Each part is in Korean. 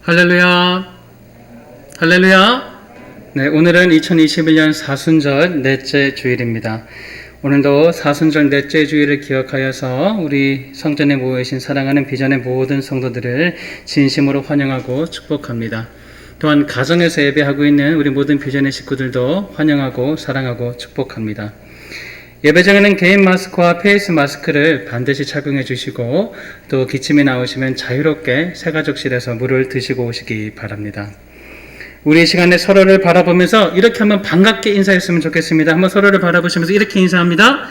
할렐루야. 할렐루야. 네, 오늘은 2021년 사순절 넷째 주일입니다. 오늘도 사순절 넷째 주일을 기억하여서 우리 성전에 모여 계신 사랑하는 비전의 모든 성도들을 진심으로 환영하고 축복합니다. 또한 가정에서 예배하고 있는 우리 모든 비전의 식구들도 환영하고 사랑하고 축복합니다. 예배장에는 개인 마스크와 페이스 마스크를 반드시 착용해 주시고 또 기침이 나오시면 자유롭게 새가족실에서 물을 드시고 오시기 바랍니다. 우리 이 시간에 서로를 바라보면서 이렇게 한번 반갑게 인사했으면 좋겠습니다. 한번 서로를 바라보시면서 이렇게 인사합니다.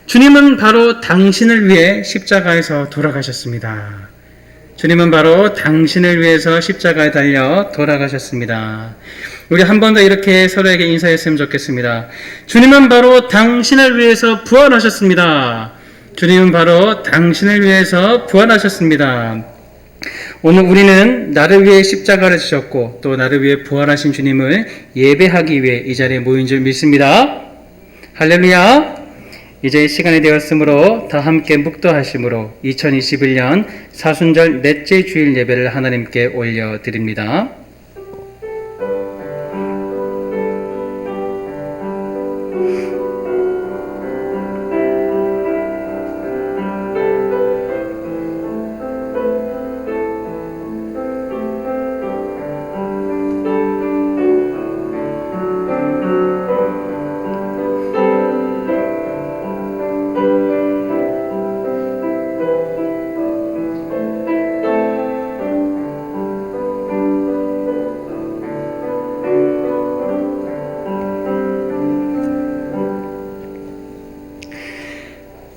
주님은 바로 당신을 위해 십자가에서 돌아가셨습니다. 주님은 바로 당신을 위해서 십자가에 달려 돌아가셨습니다. 우리 한 번 더 이렇게 서로에게 인사했으면 좋겠습니다. 주님은 바로 당신을 위해서 부활하셨습니다. 주님은 바로 당신을 위해서 부활하셨습니다. 오늘 우리는 나를 위해 십자가를 지셨고 또 나를 위해 부활하신 주님을 예배하기 위해 이 자리에 모인 줄 믿습니다. 할렐루야. 이제 시간이 되었으므로 다 함께 묵도하심으로 2021년 사순절 넷째 주일 예배를 하나님께 올려드립니다.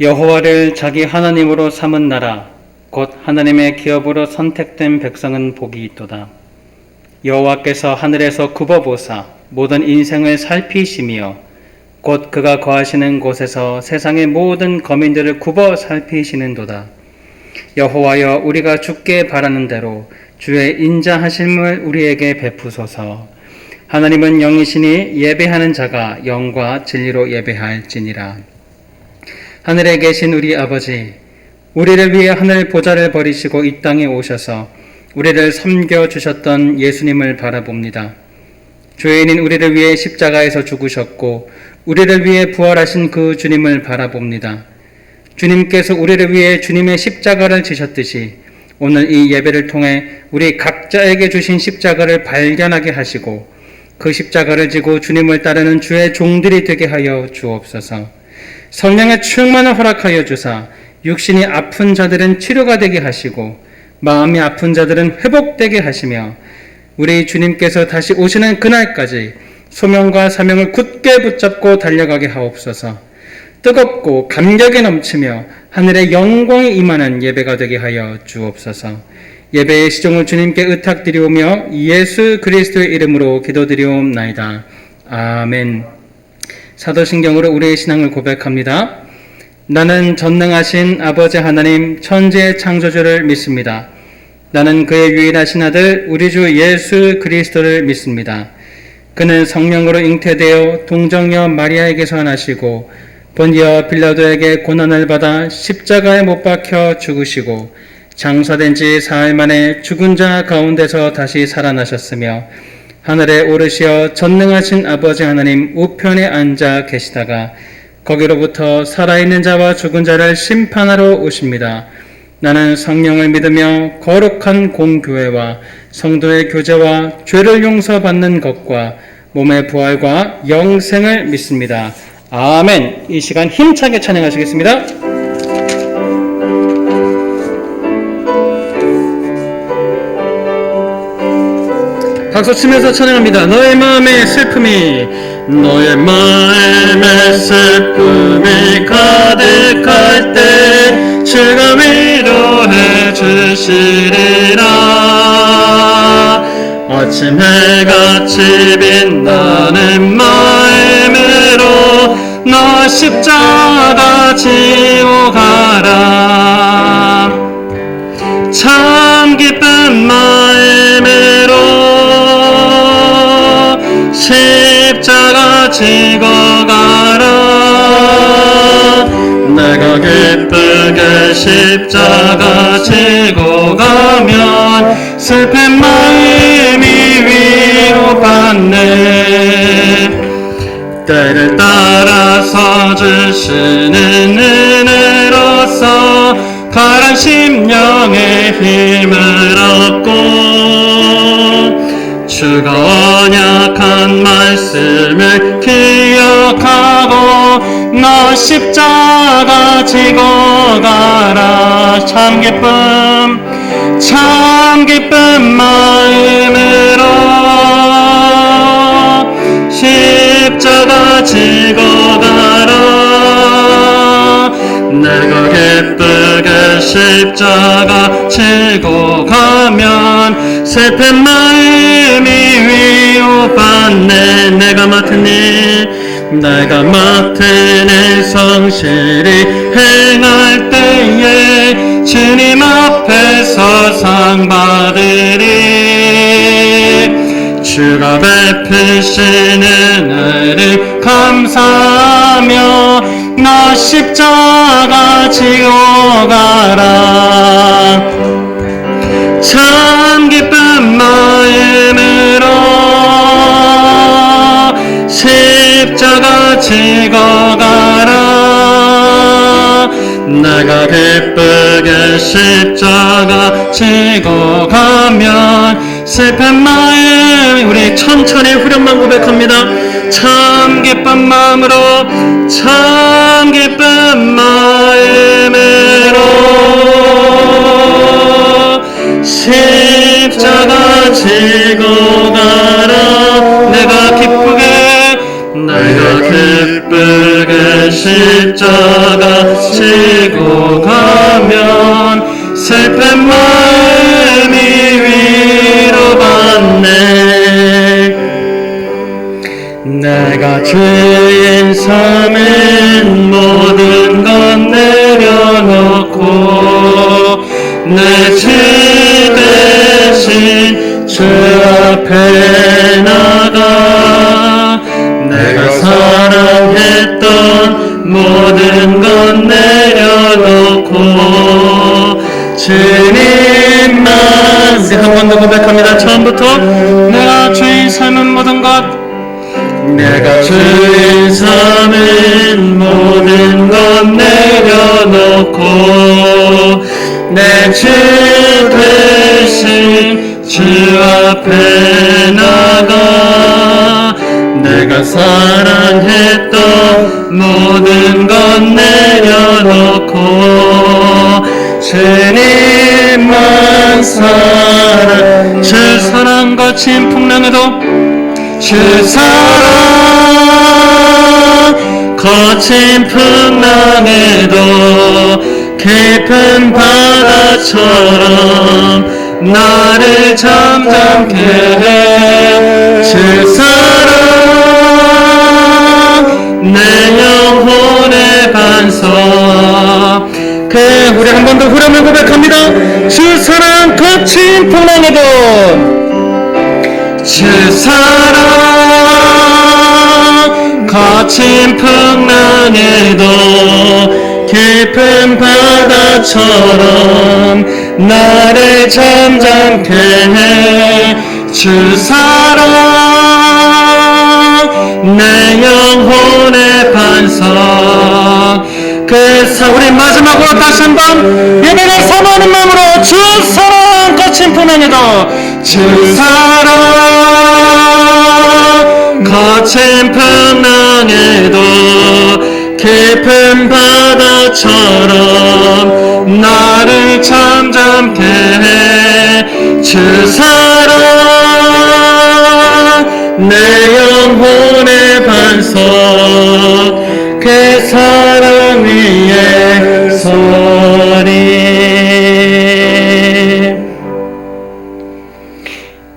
여호와를 자기 하나님으로 삼은 나라 곧 하나님의 기업으로 선택된 백성은 복이 있도다. 여호와께서 하늘에서 굽어보사 모든 인생을 살피시며 곧 그가 거하시는 곳에서 세상의 모든 거민들을 굽어 살피시는도다. 여호와여, 우리가 주께 바라는 대로 주의 인자하심을 우리에게 베푸소서. 하나님은 영이시니 예배하는 자가 영과 진리로 예배할지니라. 하늘에 계신 우리 아버지, 우리를 위해 하늘 보좌를 버리시고 이 땅에 오셔서 우리를 섬겨주셨던 예수님을 바라봅니다. 죄인인 우리를 위해 십자가에서 죽으셨고 우리를 위해 부활하신 그 주님을 바라봅니다. 주님께서 우리를 위해 주님의 십자가를 지셨듯이 오늘 이 예배를 통해 우리 각자에게 주신 십자가를 발견하게 하시고 그 십자가를 지고 주님을 따르는 주의 종들이 되게 하여 주옵소서. 성령의 충만을 허락하여 주사 육신이 아픈 자들은 치료가 되게 하시고 마음이 아픈 자들은 회복되게 하시며 우리 주님께서 다시 오시는 그날까지 소명과 사명을 굳게 붙잡고 달려가게 하옵소서. 뜨겁고 감격에 넘치며 하늘의 영광이 임하는 예배가 되게 하여 주옵소서. 예배의 시종을 주님께 의탁드리오며 예수 그리스도의 이름으로 기도드리옵나이다. 아멘. 사도신경으로 우리의 신앙을 고백합니다. 나는 전능하신 아버지 하나님 천지의 창조주를 믿습니다. 나는 그의 유일하신 아들 우리 주 예수 그리스도를 믿습니다. 그는 성령으로 잉태되어 동정녀 마리아에게서 나시고 본디어 빌라도에게 고난을 받아 십자가에 못 박혀 죽으시고 장사된 지 사흘 만에 죽은 자 가운데서 다시 살아나셨으며 하늘에 오르시어 전능하신 아버지 하나님 우편에 앉아 계시다가 거기로부터 살아있는 자와 죽은 자를 심판하러 오십니다. 나는 성령을 믿으며 거룩한 공교회와 성도의 교제와 죄를 용서받는 것과 몸의 부활과 영생을 믿습니다. 아멘. 이 시간 힘차게 찬양하시겠습니다. 박수 치면서 찬양합니다. 너의 마음의 슬픔이 가득할 때 주가 위로해 주시리라. 아침 해같이 빛나는 마음으로 너 십자가 지고 가라. 참 기쁜 마음으로 십자가 지고 가라. 내가 내가 기쁘게 십자가 지고 가면 슬픈 마음이 위로받네. 때를 따라서 주시는 은혜로서 가란 심령의 힘을 얻고 주가 언약한 말씀을 기억하고 너 십자가 지고 가라. 참 기쁜 마음으로 십자가 지고 가라. 내가 기쁘게 십자가 지고 가면 슬픈 마음이 위로받네. 내가 맡은 일 성실히 행할 때에 주님 앞에서 상 받으리. 주가 베푸시는 은혜를 감사하며 너 십자가 지고 가라. 참 기쁜 마음으로 십자가 지고 가라. 내가 기쁘게 십자가 지고 가면 슬픈 마음. 우리 천천히 후렴만 고백합니다. 참 기쁜 마음으로 참 기쁜 마음으로 십자가 지고 가라. 내가 기쁘게 십자가 지고 가면 슬픈 마음이 위로받네. 내가 주인 삼은 모든 것 내려놓고 내 주 대신 주 앞에 나가 내가 사랑했던 모든 것 내려놓고 주님만. 한 번 더 고백합니다. 처음부터 내가 주인 삼은 모든 것, 내가 주인 삼은 모든 것 내려놓고 내 주 대신 주 앞에 나가 내가 사랑했던 모든 것 내려놓고 주님만 사랑. 주 사랑 거친 풍랑에도 주 사랑 거친 풍랑에도 깊은 바다처럼 나를 잠잠케 해. 주 사랑 내 영혼의 반석. 우리 한 번 더 후렴을 고백합니다. 주 사랑 거친 풍랑에도 주 사랑 거친 풍랑에도 깊은 바다처럼 나를 잠잠케 해. 주 사랑 내 영혼의 반석. 우리 마지막으로 다시 한번 예배를 사모하는 마음으로 주 사랑 거친 풍랑에도 주 사랑 거친 풍랑에도 깊은 바다처럼 나를 잠잠케 해. 주 사랑 내 영혼의 반석. 그 사랑 위에 서리.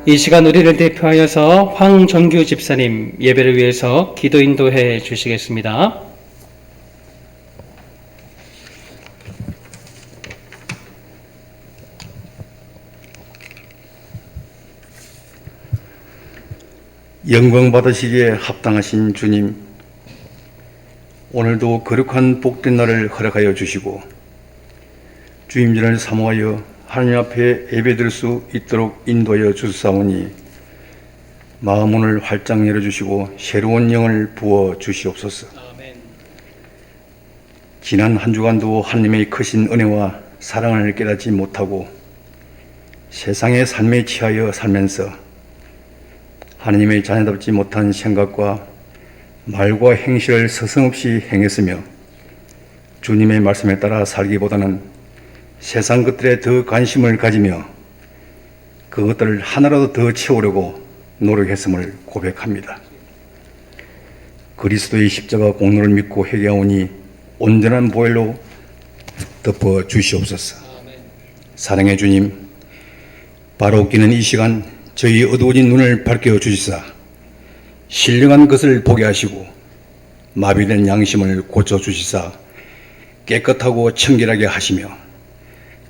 이 시간 우리를 대표하여서 황정규 집사님 예배를 위해서 기도 인도해 주시겠습니다. 영광 받으시기에 합당하신 주님, 오늘도 거룩한 복된 날을 허락하여 주시고 주임전을 사모하여 하나님 앞에 예배드릴 수 있도록 인도하여 주사오니 마음문을 활짝 열어주시고 새로운 영을 부어 주시옵소서. 아멘. 지난 한 주간도 하나님의 크신 은혜와 사랑을 깨닫지 못하고 세상의 삶에 취하여 살면서 하나님의 자녀답지 못한 생각과 말과 행실을 서슴없이 행했으며 주님의 말씀에 따라 살기보다는 세상 것들에 더 관심을 가지며 그것들을 하나라도 더 채우려고 노력했음을 고백합니다. 그리스도의 십자가 공로를 믿고 회개하오니 온전한 보혈로 덮어 주시옵소서. 사랑의 주님, 바로 웃기는 이 시간 저희 어두워진 눈을 밝혀 주시사 신령한 것을 보게 하시고 마비된 양심을 고쳐 주시사 깨끗하고 청결하게 하시며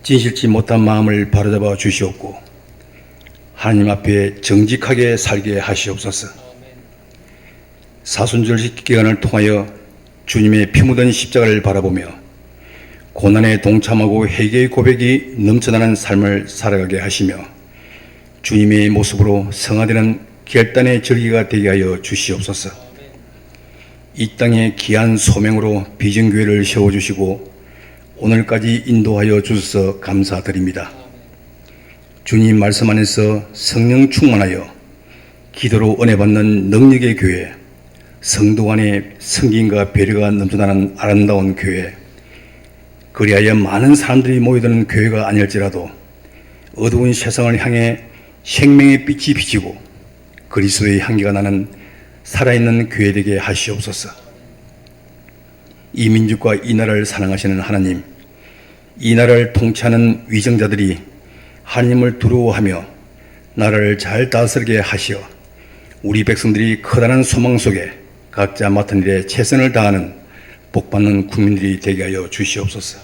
진실치 못한 마음을 바로잡아 주시옵고 하나님 앞에 정직하게 살게 하시옵소서. 사순절 기간을 통하여 주님의 피 묻은 십자가를 바라보며 고난에 동참하고 회개의 고백이 넘쳐나는 삶을 살아가게 하시며 주님의 모습으로 성화되는 결단의 절기가 되게 하여 주시옵소서. 이 땅의 귀한 소명으로 비전교회를 세워주시고 오늘까지 인도하여 주셔서 감사드립니다. 주님 말씀 안에서 성령 충만하여 기도로 은혜 받는 능력의 교회, 성도 간의 성김과 배려가 넘쳐나는 아름다운 교회, 그리하여 많은 사람들이 모여드는 교회가 아닐지라도 어두운 세상을 향해 생명의 빛이 비치고 그리스도의 향기가 나는 살아있는 교회 되게 하시옵소서. 이 민족과 이 나라를 사랑하시는 하나님, 이 나라를 통치하는 위정자들이 하나님을 두려워하며 나라를 잘 다스리게 하시어 우리 백성들이 커다란 소망 속에 각자 맡은 일에 최선을 다하는 복받는 국민들이 되게 하여 주시옵소서.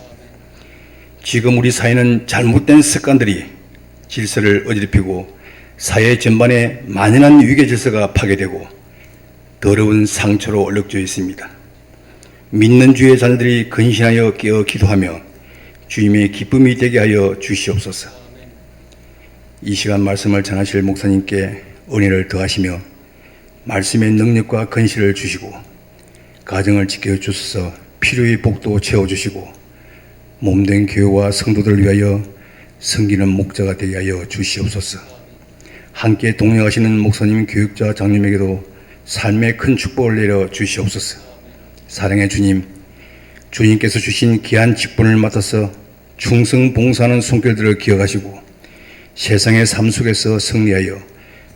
지금 우리 사회는 잘못된 습관들이 질서를 어지럽히고 사회 전반에 만연한 위계 질서가 파괴되고 더러운 상처로 얼룩져 있습니다. 믿는 주의 자녀들이 근신하여 깨어 기도하며 주님의 기쁨이 되게 하여 주시옵소서. 이 시간 말씀을 전하실 목사님께 은혜를 더하시며 말씀의 능력과 근실을 주시고 가정을 지켜주셔서 필요의 복도 채워주시고 몸된 교회와 성도들을 위하여 섬기는 목자가 되게 하여 주시옵소서. 함께 동행하시는 목사님, 교육자, 장님에게도 삶의 큰 축복을 내려 주시옵소서. 사랑의 주님, 주님께서 주신 귀한 직분을 맡아서 충성 봉사하는 손길들을 기억하시고 세상의 삶 속에서 승리하여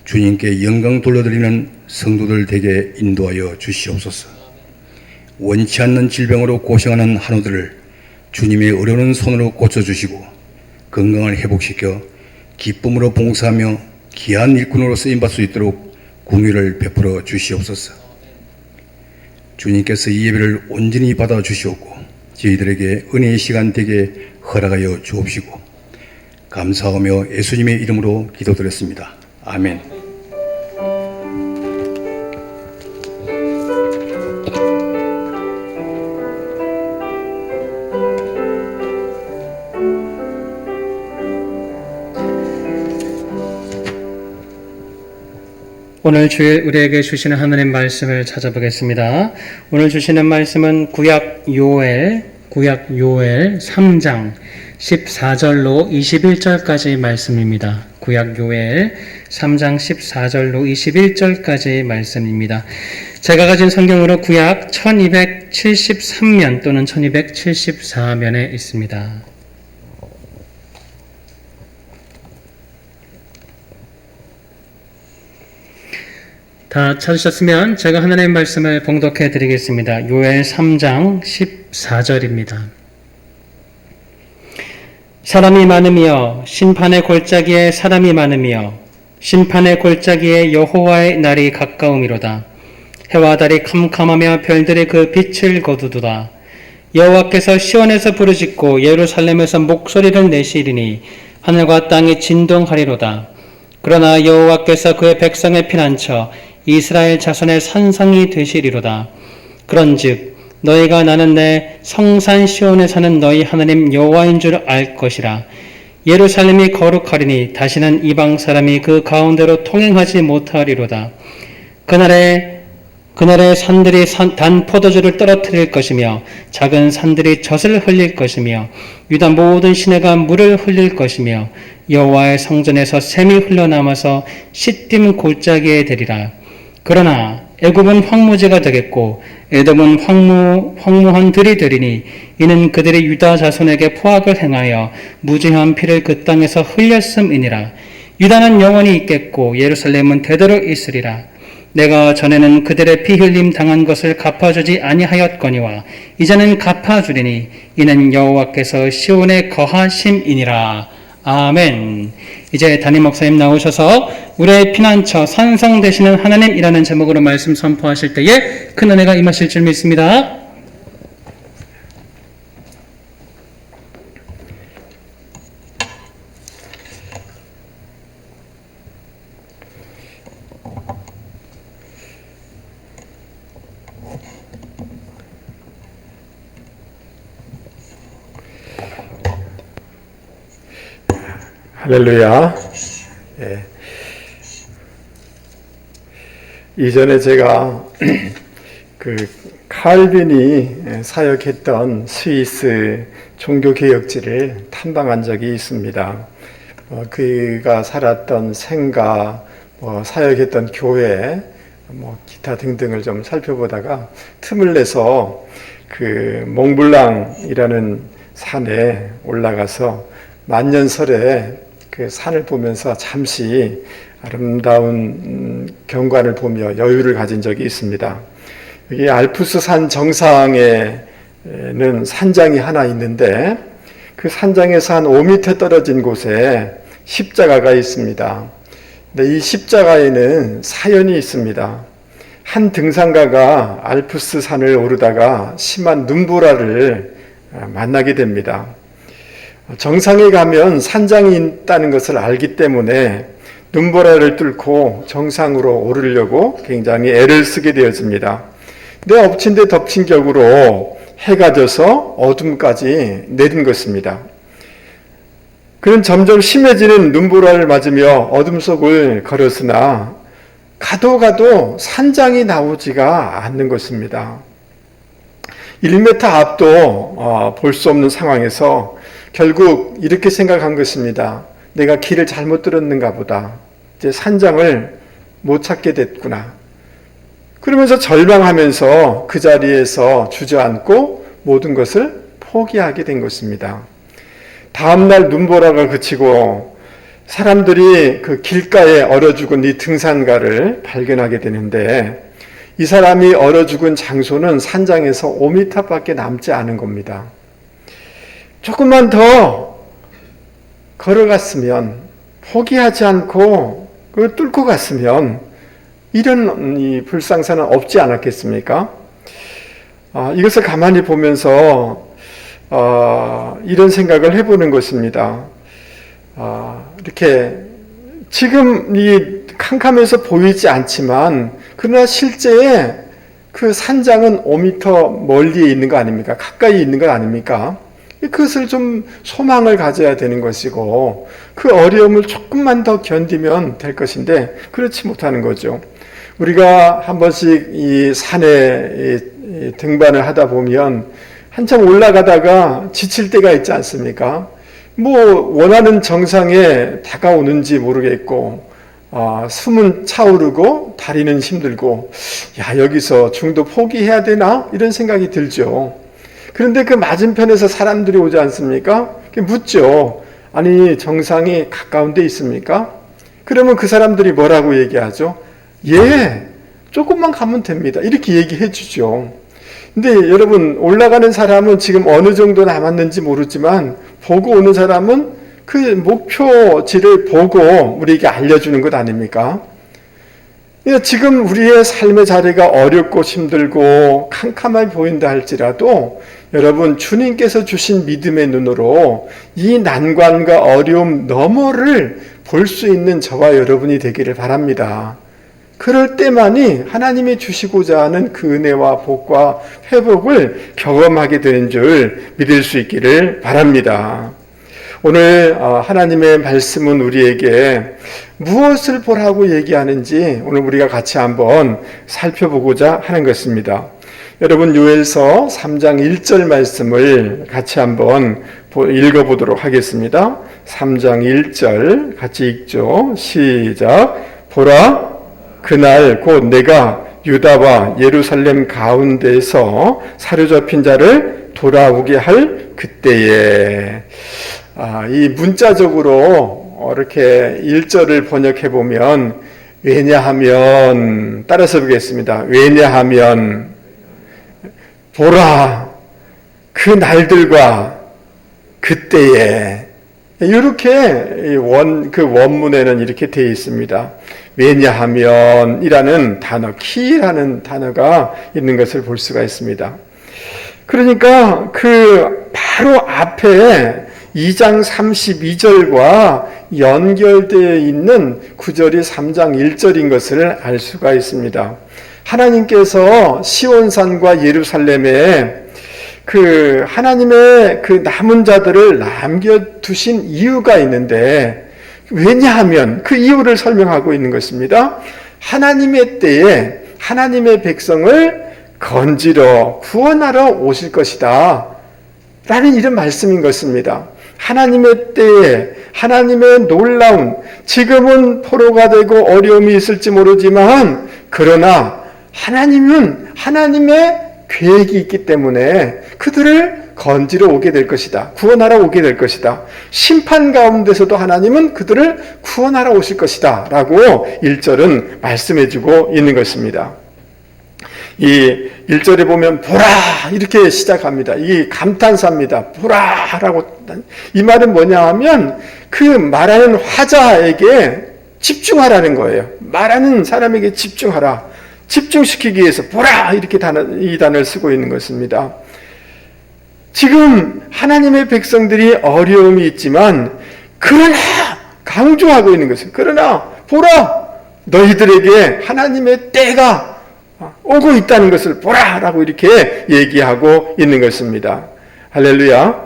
주님께 영광 돌려드리는 성도들 되게 인도하여 주시옵소서. 원치 않는 질병으로 고생하는 한우들을 주님의 어려운 손으로 고쳐주시고 건강을 회복시켜 기쁨으로 봉사하며 귀한 일꾼으로 쓰임받을 수 있도록 궁유를 베풀어 주시옵소서. 주님께서 이 예배를 온전히 받아 주시옵고 저희들에게 은혜의 시간 되게 허락하여 주옵시고 감사하며 예수님의 이름으로 기도드렸습니다. 아멘. 오늘 주일 우리에게 주시는 하나님 말씀을 찾아보겠습니다. 오늘 주시는 말씀은 구약 요엘 3장 14절로 21절까지 말씀입니다. 구약 요엘 3장 14절로 21절까지 말씀입니다. 제가 가진 성경으로 구약 1273면 또는 1274면에 있습니다. 다 찾으셨으면 제가 하나님의 말씀을 봉독해 드리겠습니다. 요엘 3장 14절입니다. 사람이 많으며 심판의 골짜기에 사람이 많으며 심판의 골짜기에 여호와의 날이 가까움이로다. 해와 달이 캄캄하며 별들이 그 빛을 거두도다. 여호와께서 시온에서 부르짖고 예루살렘에서 목소리를 내시리니 하늘과 땅이 진동하리로다. 그러나 여호와께서 그의 백성의 피난처 이스라엘 자손의 산성이 되시리로다. 그런즉 너희가 나는 내 성산 시온에 사는 너희 하나님 여호와인 줄 알 것이라. 예루살렘이 거룩하리니 다시는 이방 사람이 그 가운데로 통행하지 못하리로다. 그날에 산들이 단 포도주를 떨어뜨릴 것이며 작은 산들이 젖을 흘릴 것이며 유다 모든 시내가 물을 흘릴 것이며 여호와의 성전에서 샘이 흘러남아서 시딤 골짜기에 되리라. 그러나 애굽은 황무지가 되겠고 에돔은 황무한 들이 되리니 이는 그들이 유다 자손에게 포악을 행하여 무죄한 피를 그 땅에서 흘렸음이니라. 유다는 영원히 있겠고 예루살렘은 대대로 있으리라. 내가 전에는 그들의 피 흘림 당한 것을 갚아주지 아니하였거니와 이제는 갚아주리니 이는 여호와께서 시온에 거하심이니라. 아멘. 이제 담임 목사님 나오셔서 우리의 피난처 산성 되시는 하나님이라는 제목으로 말씀 선포하실 때에 큰 은혜가 임하실 줄 믿습니다. 할렐루야. 예. 이전에 제가 그 칼빈이 사역했던 스위스 종교개혁지를 탐방한 적이 있습니다. 그가 살았던 생가, 사역했던 교회, 기타 등등을 좀 살펴보다가 틈을 내서 그 몽블랑이라는 산에 올라가서 만년설에 그 산을 보면서 잠시 아름다운 경관을 보며 여유를 가진 적이 있습니다. 여기 알프스 산 정상에는 산장이 하나 있는데 그 산장에서 한 5m 떨어진 곳에 십자가가 있습니다. 근데 이 십자가에는 사연이 있습니다. 한 등산가가 알프스 산을 오르다가 심한 눈보라를 만나게 됩니다. 정상에 가면 산장이 있다는 것을 알기 때문에 눈보라를 뚫고 정상으로 오르려고 굉장히 애를 쓰게 되어집니다. 근데 엎친 데 덮친 격으로 해가 져서 어둠까지 내린 것입니다. 그는 점점 심해지는 눈보라를 맞으며 어둠 속을 걸었으나 가도 산장이 나오지가 않는 것입니다. 1m 앞도 볼 수 없는 상황에서 결국 이렇게 생각한 것입니다. 내가 길을 잘못 들었는가 보다. 이제 산장을 못 찾게 됐구나. 그러면서 절망하면서 그 자리에서 주저앉고 모든 것을 포기하게 된 것입니다. 다음날 눈보라가 그치고 사람들이 그 길가에 얼어 죽은 이 등산가를 발견하게 되는데 이 사람이 얼어 죽은 장소는 산장에서 5m밖에 남지 않은 겁니다. 조금만 더 걸어갔으면, 포기하지 않고 그걸 뚫고 갔으면 이런 이 불상사는 없지 않았겠습니까? 이것을 가만히 보면서 이런 생각을 해보는 것입니다. 이렇게 지금 이 캄캄해서 보이지 않지만 그러나 실제 그 산장은 5m 멀리에 있는 거 아닙니까? 가까이 있는 거 아닙니까? 그것을 좀 소망을 가져야 되는 것이고 그 어려움을 조금만 더 견디면 될 것인데 그렇지 못하는 거죠. 우리가 한 번씩 이 산에 등반을 하다 보면 한참 올라가다가 지칠 때가 있지 않습니까? 원하는 정상에 다가오는지 모르겠고 숨은 차오르고 다리는 힘들고 여기서 중도 포기해야 되나? 이런 생각이 들죠. 그런데 그 맞은편에서 사람들이 오지 않습니까? 묻죠. 아니 정상이 가까운 데 있습니까? 그러면 그 사람들이 뭐라고 얘기하죠? 조금만 가면 됩니다. 이렇게 얘기해 주죠. 근데 여러분 올라가는 사람은 지금 어느 정도 남았는지 모르지만 보고 오는 사람은 그 목표지를 보고 우리에게 알려주는 것 아닙니까? 지금 우리의 삶의 자리가 어렵고 힘들고 캄캄하게 보인다 할지라도 여러분 주님께서 주신 믿음의 눈으로 이 난관과 어려움 너머를 볼 수 있는 저와 여러분이 되기를 바랍니다. 그럴 때만이 하나님이 주시고자 하는 그 은혜와 복과 회복을 경험하게 되는 줄 믿을 수 있기를 바랍니다. 오늘 하나님의 말씀은 우리에게 무엇을 보라고 얘기하는지 오늘 우리가 같이 한번 살펴보고자 하는 것입니다. 여러분, 요엘서 3장 1절 말씀을 같이 한번 읽어보도록 하겠습니다. 3장 1절 같이 읽죠. 시작. 보라, 그날 곧 내가 유다와 예루살렘 가운데서 사로잡힌 자를 돌아오게 할 그때에. 이 문자적으로 이렇게 1절을 번역해 보면, 왜냐하면, 따라서 보겠습니다. 왜냐하면, 보라, 그 날들과 그때에. 이렇게 그 원문에는 이렇게 되어 있습니다. 왜냐하면 이라는 단어, 키라는 단어가 있는 것을 볼 수가 있습니다. 그러니까 그 바로 앞에 2장 32절과 연결되어 있는 구절이 3장 1절인 것을 알 수가 있습니다. 하나님께서 시온산과 예루살렘에 그 하나님의 그 남은 자들을 남겨두신 이유가 있는데, 왜냐하면 그 이유를 설명하고 있는 것입니다. 하나님의 때에 하나님의 백성을 건지러 구원하러 오실 것이다 라는 이런 말씀인 것입니다. 하나님의 때에 하나님의 놀라운, 지금은 포로가 되고 어려움이 있을지 모르지만 그러나 하나님은 하나님의 계획이 있기 때문에 그들을 건지러 오게 될 것이다. 구원하러 오게 될 것이다. 심판 가운데서도 하나님은 그들을 구원하러 오실 것이다 라고 1절은 말씀해주고 있는 것입니다. 이 1절에 보면 보라 이렇게 시작합니다. 이 감탄사입니다. 보라라고. 이 말은 뭐냐 하면 그 말하는 화자에게 집중하라는 거예요. 말하는 사람에게 집중하라. 집중시키기 위해서 보라 이렇게 이 단어를 쓰고 있는 것입니다. 지금 하나님의 백성들이 어려움이 있지만 그러나 강조하고 있는 것은, 그러나 보라, 너희들에게 하나님의 때가 오고 있다는 것을 보라라고 이렇게 얘기하고 있는 것입니다. 할렐루야.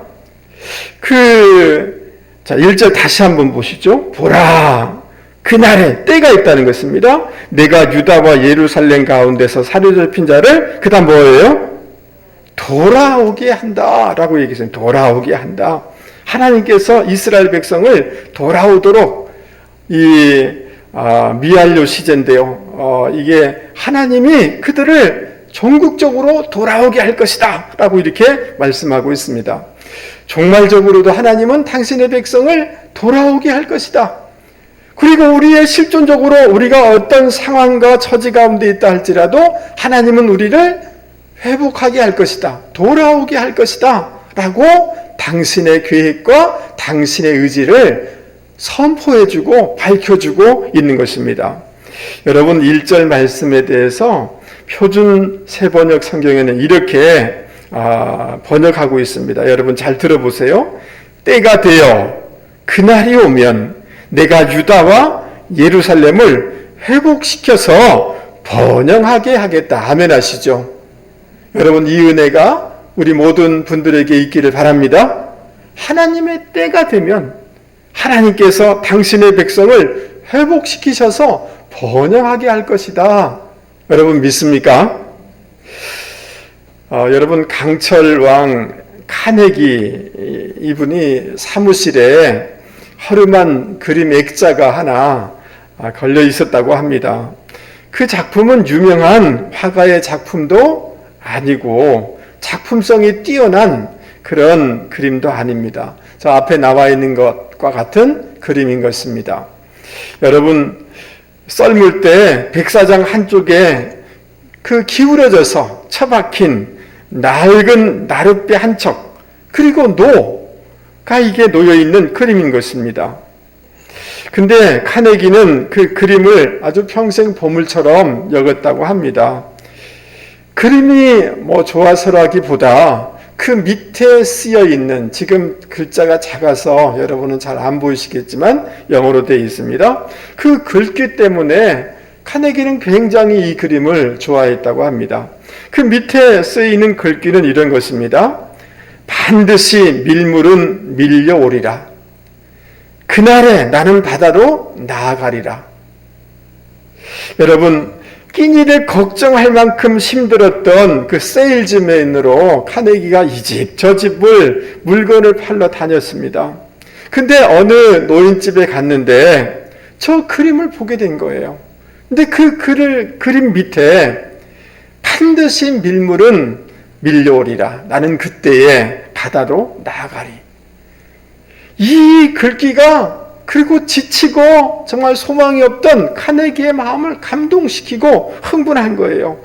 자, 1절 다시 한번 보시죠. 보라, 그날에 때가 있다는 것입니다. 내가 유다와 예루살렘 가운데서 사로잡힌 자를 그다음 뭐예요? 돌아오게 한다라고 얘기했어요. 돌아오게 한다. 하나님께서 이스라엘 백성을 돌아오도록 미완료 시제인데요. 이게 하나님이 그들을 전국적으로 돌아오게 할 것이다 라고 이렇게 말씀하고 있습니다. 종말적으로도 하나님은 당신의 백성을 돌아오게 할 것이다. 그리고 우리의 실존적으로 우리가 어떤 상황과 처지 가운데 있다 할지라도 하나님은 우리를 회복하게 할 것이다. 돌아오게 할 것이다. 라고 당신의 계획과 당신의 의지를 선포해주고 밝혀주고 있는 것입니다. 여러분, 1절 말씀에 대해서 표준 세번역 성경에는 이렇게 번역하고 있습니다. 여러분 잘 들어보세요. 때가 되어 그날이 오면 내가 유다와 예루살렘을 회복시켜서 번영하게 하겠다. 아멘 하시죠? 여러분, 이 은혜가 우리 모든 분들에게 있기를 바랍니다. 하나님의 때가 되면 하나님께서 당신의 백성을 회복시키셔서 번영하게 할 것이다. 여러분 믿습니까? 여러분, 강철 왕 카네기 이분이 사무실에 허름한 그림 액자가 하나 걸려 있었다고 합니다. 그 작품은 유명한 화가의 작품도 아니고 작품성이 뛰어난 그런 그림도 아닙니다. 저 앞에 나와 있는 것과 같은 그림인 것입니다. 여러분, 썰물 때 백사장 한쪽에 그 기울어져서 처박힌 낡은 나룻배 한 척, 그리고 노가 이게 놓여있는 그림인 것입니다. 근데 카네기는 그 그림을 아주 평생 보물처럼 여겼다고 합니다. 그림이 좋아서라기보다 그 밑에 쓰여 있는, 지금 글자가 작아서 여러분은 잘 안 보이시겠지만 영어로 되어 있습니다. 그 글귀 때문에 카네기는 굉장히 이 그림을 좋아했다고 합니다. 그 밑에 쓰이는 글귀는 이런 것입니다. 반드시 밀물은 밀려오리라. 그날에 나는 바다로 나아가리라. 여러분, 끼니를 걱정할 만큼 힘들었던 그 세일즈맨으로 카네기가 이 집 저 집을 물건을 팔러 다녔습니다. 근데 어느 노인집에 갔는데 저 그림을 보게 된 거예요. 근데 그 그림 밑에 반드시 밀물은 밀려오리라. 나는 그때에 바다로 나아가리. 이 글귀가 그리고 지치고 정말 소망이 없던 카네기의 마음을 감동시키고 흥분한 거예요.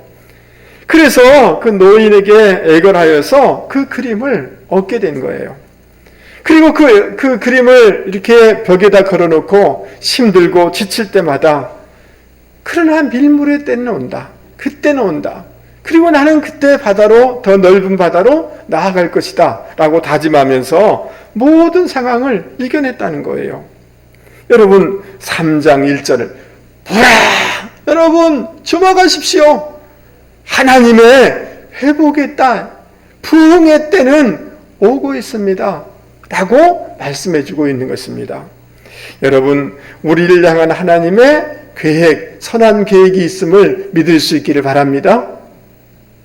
그래서 그 노인에게 애걸하여서 그 그림을 얻게 된 거예요. 그리고 그 그림을 이렇게 벽에다 걸어놓고 힘들고 지칠 때마다 그러나 밀물의 때는 온다. 그때는 온다. 그리고 나는 그때 바다로, 더 넓은 바다로 나아갈 것이다 라고 다짐하면서 모든 상황을 이겨냈다는 거예요. 여러분, 3장 1절을 보라! 여러분, 주목하십시오. 하나님의 회복의 딸, 부흥의 때는 오고 있습니다 라고 말씀해주고 있는 것입니다. 여러분, 우리를 향한 하나님의 계획, 선한 계획이 있음을 믿을 수 있기를 바랍니다.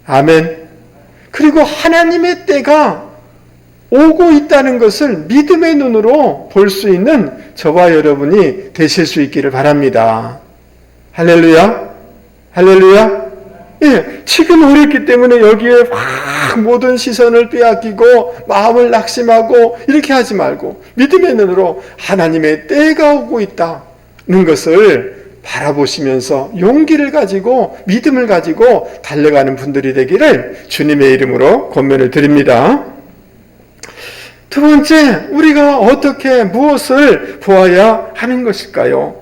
아멘. 그리고 하나님의 때가 오고 있다는 것을 믿음의 눈으로 볼 수 있는 저와 여러분이 되실 수 있기를 바랍니다. 할렐루야. 할렐루야. 예, 지금 어렵기 때문에 여기에 막 모든 시선을 빼앗기고 마음을 낙심하고 이렇게 하지 말고 믿음의 눈으로 하나님의 때가 오고 있다는 것을 바라보시면서 용기를 가지고 믿음을 가지고 달려가는 분들이 되기를 주님의 이름으로 권면을 드립니다. 두 번째, 우리가 어떻게 무엇을 보아야 하는 것일까요?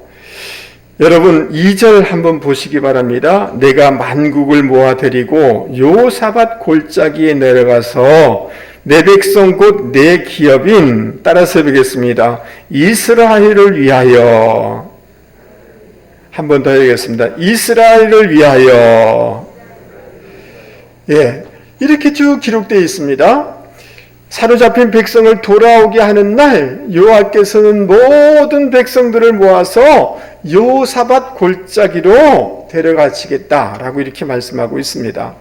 여러분 2절 한번 보시기 바랍니다. 내가 만국을 모아들이고 요사밧 골짜기에 내려가서 내 백성 곧 내 기업인, 따라서 보겠습니다. 이스라엘을 위하여, 한 번 더 해야겠습니다. 이스라엘을 위하여. 예, 이렇게 쭉 기록되어 있습니다. 사로잡힌 백성을 돌아오게 하는 날 여호와께서는 모든 백성들을 모아서 요사밧 골짜기로 데려가시겠다라고 이렇게 말씀하고 있습니다.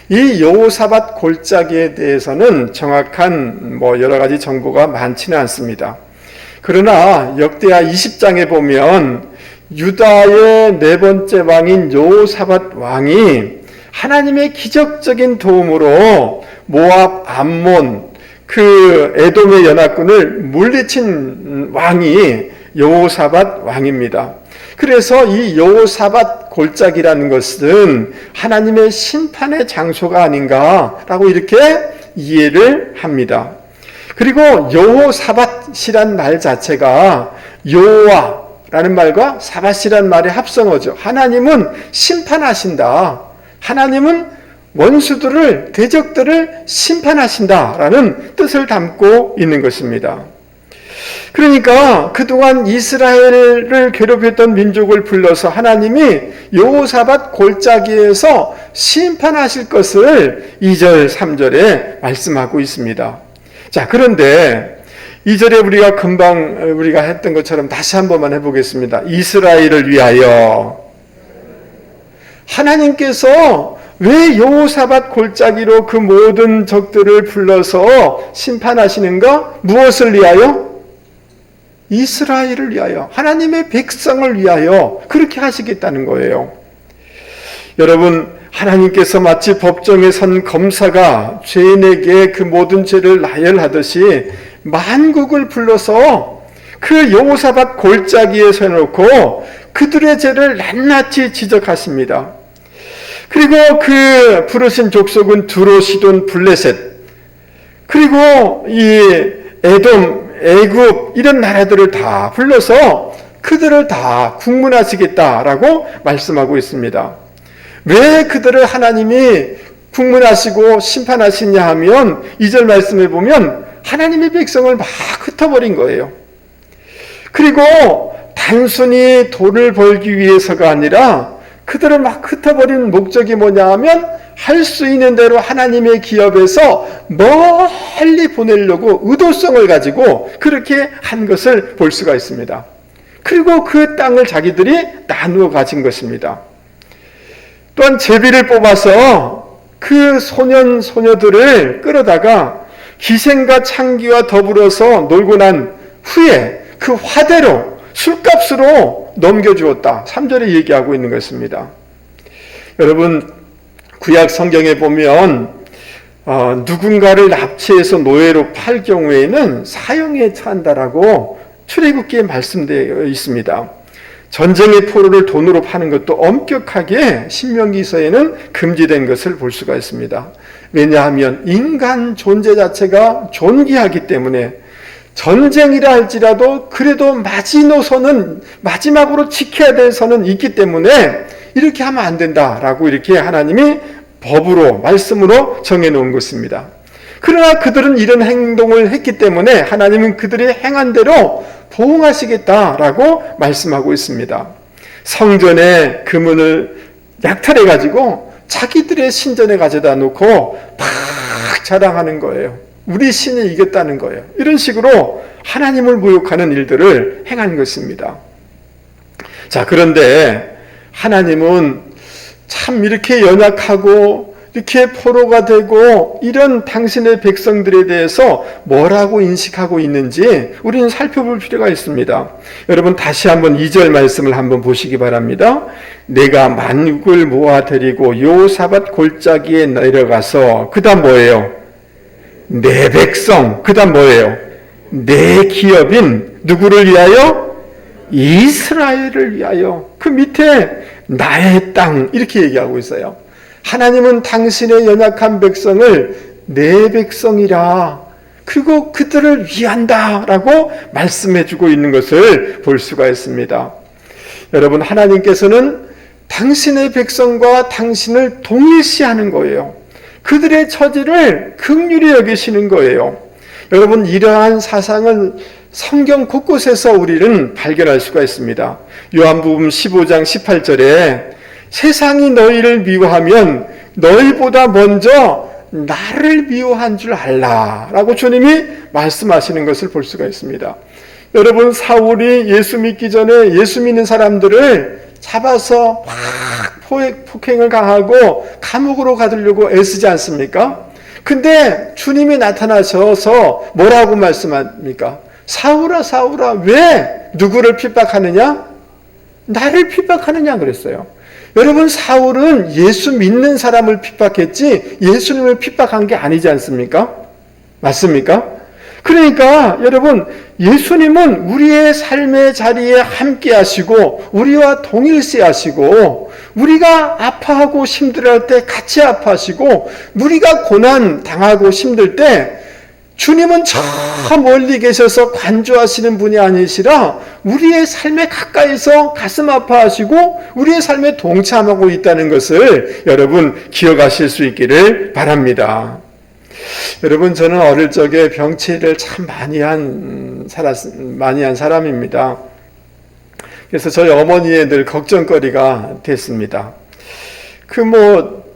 이 여호사밧 골짜기에 대해서는 정확한 여러 가지 정보가 많지는 않습니다. 그러나 역대하 20장에 보면 유다의 네 번째 왕인 여호사밧 왕이 하나님의 기적적인 도움으로 모압, 암몬, 그 에돔의 연합군을 물리친 왕이 여호사밧 왕입니다. 그래서 이 여호사밧 골짜기라는 것은 하나님의 심판의 장소가 아닌가라고 이렇게 이해를 합니다. 그리고 여호사밧이란 말 자체가 여호와라는 말과 사밧이란 말의 합성어죠. 하나님은 심판하신다. 하나님은 원수들을, 대적들을 심판하신다라는 뜻을 담고 있는 것입니다. 그러니까 그동안 이스라엘을 괴롭혔던 민족을 불러서 하나님이 여호사밧 골짜기에서 심판하실 것을 2절, 3절에 말씀하고 있습니다. 자, 그런데 2절에 우리가 금방 우리가 했던 것처럼 다시 한 번만 해보겠습니다. 이스라엘을 위하여. 하나님께서 왜 여호사밧 골짜기로 그 모든 적들을 불러서 심판하시는가? 무엇을 위하여? 이스라엘을 위하여, 하나님의 백성을 위하여 그렇게 하시겠다는 거예요. 여러분, 하나님께서 마치 법정에 선 검사가 죄인에게 그 모든 죄를 나열하듯이 만국을 불러서 그 여호사밧 골짜기에 세워놓고 그들의 죄를 낱낱이 지적하십니다. 그리고 그 부르신 족속은 두로, 시돈, 블레셋, 그리고 이 에돔, 애굽 이런 나라들을 다 불러서 그들을 다 국문하시겠다라고 말씀하고 있습니다. 왜 그들을 하나님이 국문하시고 심판하시냐 하면 2절 말씀해 보면 하나님의 백성을 막 흩어버린 거예요. 그리고 단순히 돈을 벌기 위해서가 아니라 그들을 막 흩어버린 목적이 뭐냐 하면 할 수 있는 대로 하나님의 기업에서 멀리 보내려고 의도성을 가지고 그렇게 한 것을 볼 수가 있습니다. 그리고 그 땅을 자기들이 나누어 가진 것입니다. 또한 제비를 뽑아서 그 소년 소녀들을 끌어다가 기생과 창기와 더불어서 놀고 난 후에 그 화대로 술값으로 넘겨주었다. 3절에 얘기하고 있는 것입니다. 여러분, 구약 성경에 보면 누군가를 납치해서 노예로 팔 경우에는 사형에 처한다라고 출애굽기에 말씀되어 있습니다. 전쟁의 포로를 돈으로 파는 것도 엄격하게 신명기서에는 금지된 것을 볼 수가 있습니다. 왜냐하면 인간 존재 자체가 존귀하기 때문에 전쟁이라 할지라도 그래도 마지노선은 마지막으로 지켜야 될 선은 있기 때문에 이렇게 하면 안 된다라고 이렇게 하나님이 법으로 말씀으로 정해놓은 것입니다. 그러나 그들은 이런 행동을 했기 때문에 하나님은 그들이 행한 대로 보응하시겠다라고 말씀하고 있습니다. 성전의 금은을 약탈해 가지고 자기들의 신전에 가져다 놓고 막 자랑하는 거예요. 우리 신이 이겼다는 거예요. 이런 식으로 하나님을 모욕하는 일들을 행한 것입니다. 자, 그런데 하나님은 참 이렇게 연약하고 이렇게 포로가 되고 이런 당신의 백성들에 대해서 뭐라고 인식하고 있는지 우리는 살펴볼 필요가 있습니다. 여러분, 다시 한번 2절 말씀을 한번 보시기 바랍니다. 내가 만국을 모아 데리고 요사밧 골짜기에 내려가서, 그 다음 뭐예요? 내 백성, 그 다음 뭐예요? 내 기업인 누구를 위하여? 이스라엘을 위하여. 그 밑에 나의 땅, 이렇게 얘기하고 있어요. 하나님은 당신의 연약한 백성을 내 백성이라, 그리고 그들을 위한다 라고 말씀해주고 있는 것을 볼 수가 있습니다. 여러분, 하나님께서는 당신의 백성과 당신을 동일시하는 거예요. 그들의 처지를 긍휼히 여기시는 거예요. 여러분, 이러한 사상을 성경 곳곳에서 우리는 발견할 수가 있습니다. 요한복음 15장 18절에 세상이 너희를 미워하면 너희보다 먼저 나를 미워한 줄 알라 라고 주님이 말씀하시는 것을 볼 수가 있습니다. 여러분, 사울이 예수 믿기 전에 예수 믿는 사람들을 잡아서 막 폭행을 가하고 감옥으로 가두려고 애쓰지 않습니까? 근데 주님이 나타나셔서 뭐라고 말씀합니까? 사울아, 사울아, 왜 누구를 핍박하느냐? 나를 핍박하느냐 그랬어요. 여러분, 사울은 예수 믿는 사람을 핍박했지 예수님을 핍박한 게 아니지 않습니까? 맞습니까? 그러니까 여러분, 예수님은 우리의 삶의 자리에 함께 하시고 우리와 동일시 하시고 우리가 아파하고 힘들어할 때 같이 아파하시고 우리가 고난 당하고 힘들 때 주님은 저 멀리 계셔서 관조하시는 분이 아니시라 우리의 삶에 가까이서 가슴 아파하시고 우리의 삶에 동참하고 있다는 것을 여러분 기억하실 수 있기를 바랍니다. 여러분, 저는 어릴 적에 병치레를 참 많이 한 사람입니다. 그래서 저희 어머니의 늘 걱정거리가 됐습니다.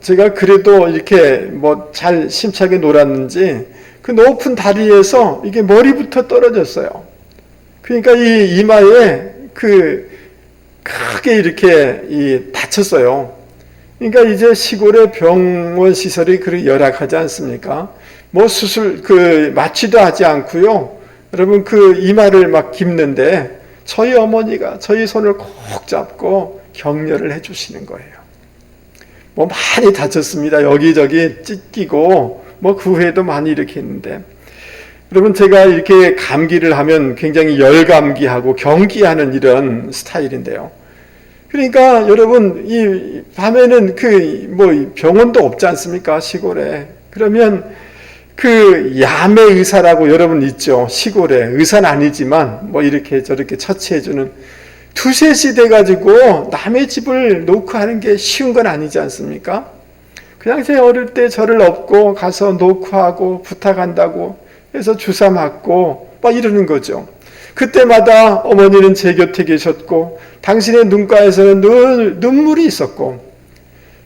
제가 그래도 이렇게 잘 심차게 놀았는지 그 높은 다리에서 이게 머리부터 떨어졌어요. 그러니까 이 이마에 크게 이렇게 다쳤어요. 그러니까 이제 시골의 병원 시설이 그렇게 열악하지 않습니까? 수술, 마취도 하지 않고요. 여러분, 이마를 막 깁는데 저희 어머니가 저희 손을 꼭 잡고 격려를 해주시는 거예요. 많이 다쳤습니다. 여기저기 찢기고, 그 후에도 많이 이렇게 했는데. 여러분, 제가 이렇게 감기를 하면 굉장히 열감기하고 경기하는 이런 스타일인데요. 그러니까 여러분, 이 밤에는 병원도 없지 않습니까? 시골에. 그러면 야매 의사라고 여러분 있죠? 시골에. 의사는 아니지만 이렇게 저렇게 처치해주는, 두세 시 돼가지고 남의 집을 놓고 하는 게 쉬운 건 아니지 않습니까? 그냥 제 어릴 때 저를 업고 가서 놓고 하고 부탁한다고 해서 주사 맞고 이러는 거죠. 그때마다 어머니는 제 곁에 계셨고 당신의 눈가에서는 늘 눈물이 있었고,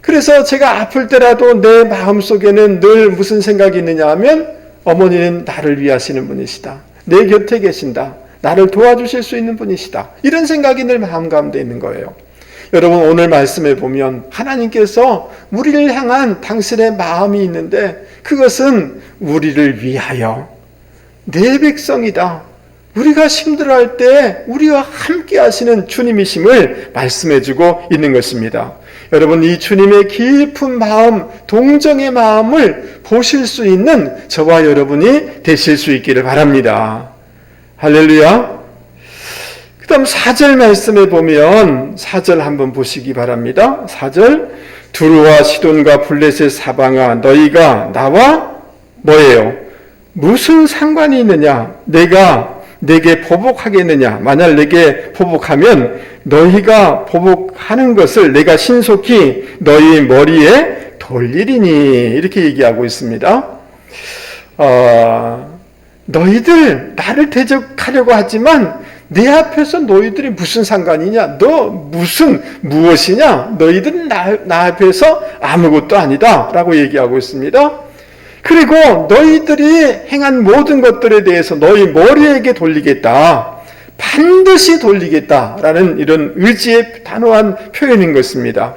그래서 제가 아플 때라도 내 마음속에는 늘 무슨 생각이 있느냐 하면 어머니는 나를 위하시는 분이시다. 내 곁에 계신다. 나를 도와주실 수 있는 분이시다. 이런 생각이 늘 마음 가운데 있는 거예요. 여러분, 오늘 말씀에 보면 하나님께서 우리를 향한 당신의 마음이 있는데 그것은 우리를 위하여 내 백성이다. 우리가 힘들어할 때 우리와 함께 하시는 주님이심을 말씀해주고 있는 것입니다. 여러분, 이 주님의 깊은 마음, 동정의 마음을 보실 수 있는 저와 여러분이 되실 수 있기를 바랍니다. 할렐루야. 그 다음 4절 말씀에 보면 4절 한번 보시기 바랍니다. 4절, 두루와 시돈과 블레셋 사방아, 너희가 나와 뭐예요? 무슨 상관이 있느냐? 내가 내게 보복하겠느냐? 만약 내게 보복하면 너희가 보복하는 것을 내가 신속히 너희 머리에 돌리리니, 이렇게 얘기하고 있습니다. 너희들 나를 대적하려고 하지만 내 앞에서 너희들이 무슨 상관이냐? 너 무엇이냐? 너희들은 나 앞에서 아무것도 아니다 라고 얘기하고 있습니다. 그리고 너희들이 행한 모든 것들에 대해서 너희 머리에게 돌리겠다. 반드시 돌리겠다라는 이런 의지의 단호한 표현인 것입니다.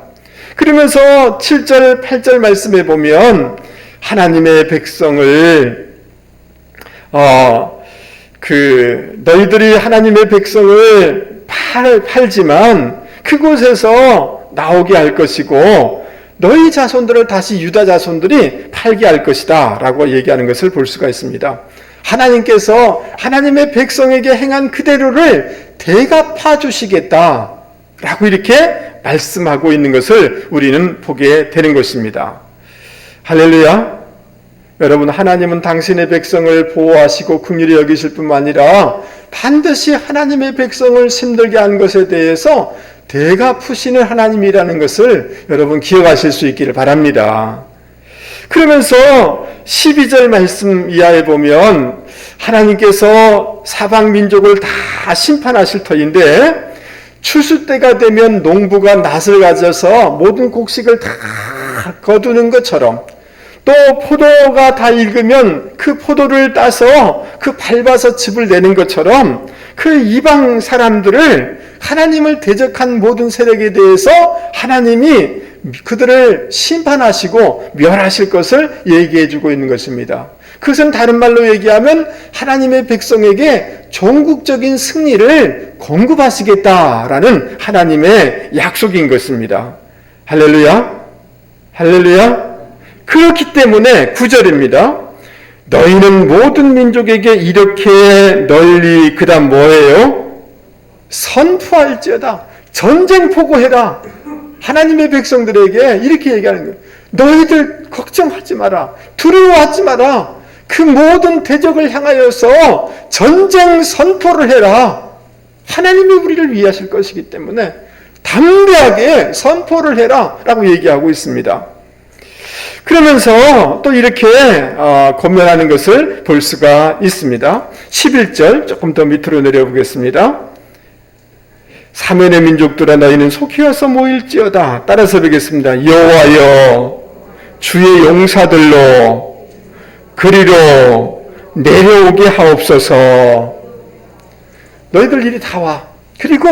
그러면서 7절, 8절 말씀에 보면 하나님의 백성을 너희들이 하나님의 백성을 팔지만 그곳에서 나오게 할 것이고 너희 자손들을 다시 유다 자손들이 팔게 할 것이다 라고 얘기하는 것을 볼 수가 있습니다. 하나님께서 하나님의 백성에게 행한 그대로를 대갚아 주시겠다 라고 이렇게 말씀하고 있는 것을 우리는 보게 되는 것입니다. 할렐루야. 여러분, 하나님은 당신의 백성을 보호하시고 긍휼히 여기실 뿐만 아니라 반드시 하나님의 백성을 힘들게 한 것에 대해서 대갚으시는 하나님이라는 것을 여러분 기억하실 수 있기를 바랍니다. 그러면서 12절 말씀 이하에 보면 하나님께서 사방 민족을 다 심판하실 터인데 추수 때가 되면 농부가 낫을 가져서 모든 곡식을 다 거두는 것처럼, 또 포도가 다 익으면 그 포도를 따서 그 밟아서 즙을 내는 것처럼 그 이방 사람들을, 하나님을 대적한 모든 세력에 대해서 하나님이 그들을 심판하시고 멸하실 것을 얘기해 주고 있는 것입니다. 그것은 다른 말로 얘기하면 하나님의 백성에게 종국적인 승리를 공급하시겠다라는 하나님의 약속인 것입니다. 할렐루야. 할렐루야. 그렇기 때문에 9절입니다. 너희는 모든 민족에게 이렇게 널리, 그 다음 뭐예요? 선포할지어다. 전쟁 포고해라. 하나님의 백성들에게 이렇게 얘기하는 거예요. 너희들 걱정하지 마라. 두려워하지 마라. 그 모든 대적을 향하여서 전쟁 선포를 해라. 하나님이 우리를 위하실 것이기 때문에 담대하게 선포를 해라 라고 얘기하고 있습니다. 그러면서 또 이렇게 권면하는 것을 볼 수가 있습니다. 11절 조금 더 밑으로 내려보겠습니다. 사면의 민족들아, 너희는 속히 와서 모일지어다. 따라서 보겠습니다. 여호와여, 주의 용사들로 그리로 내려오게 하옵소서. 너희들 이리 다 와. 그리고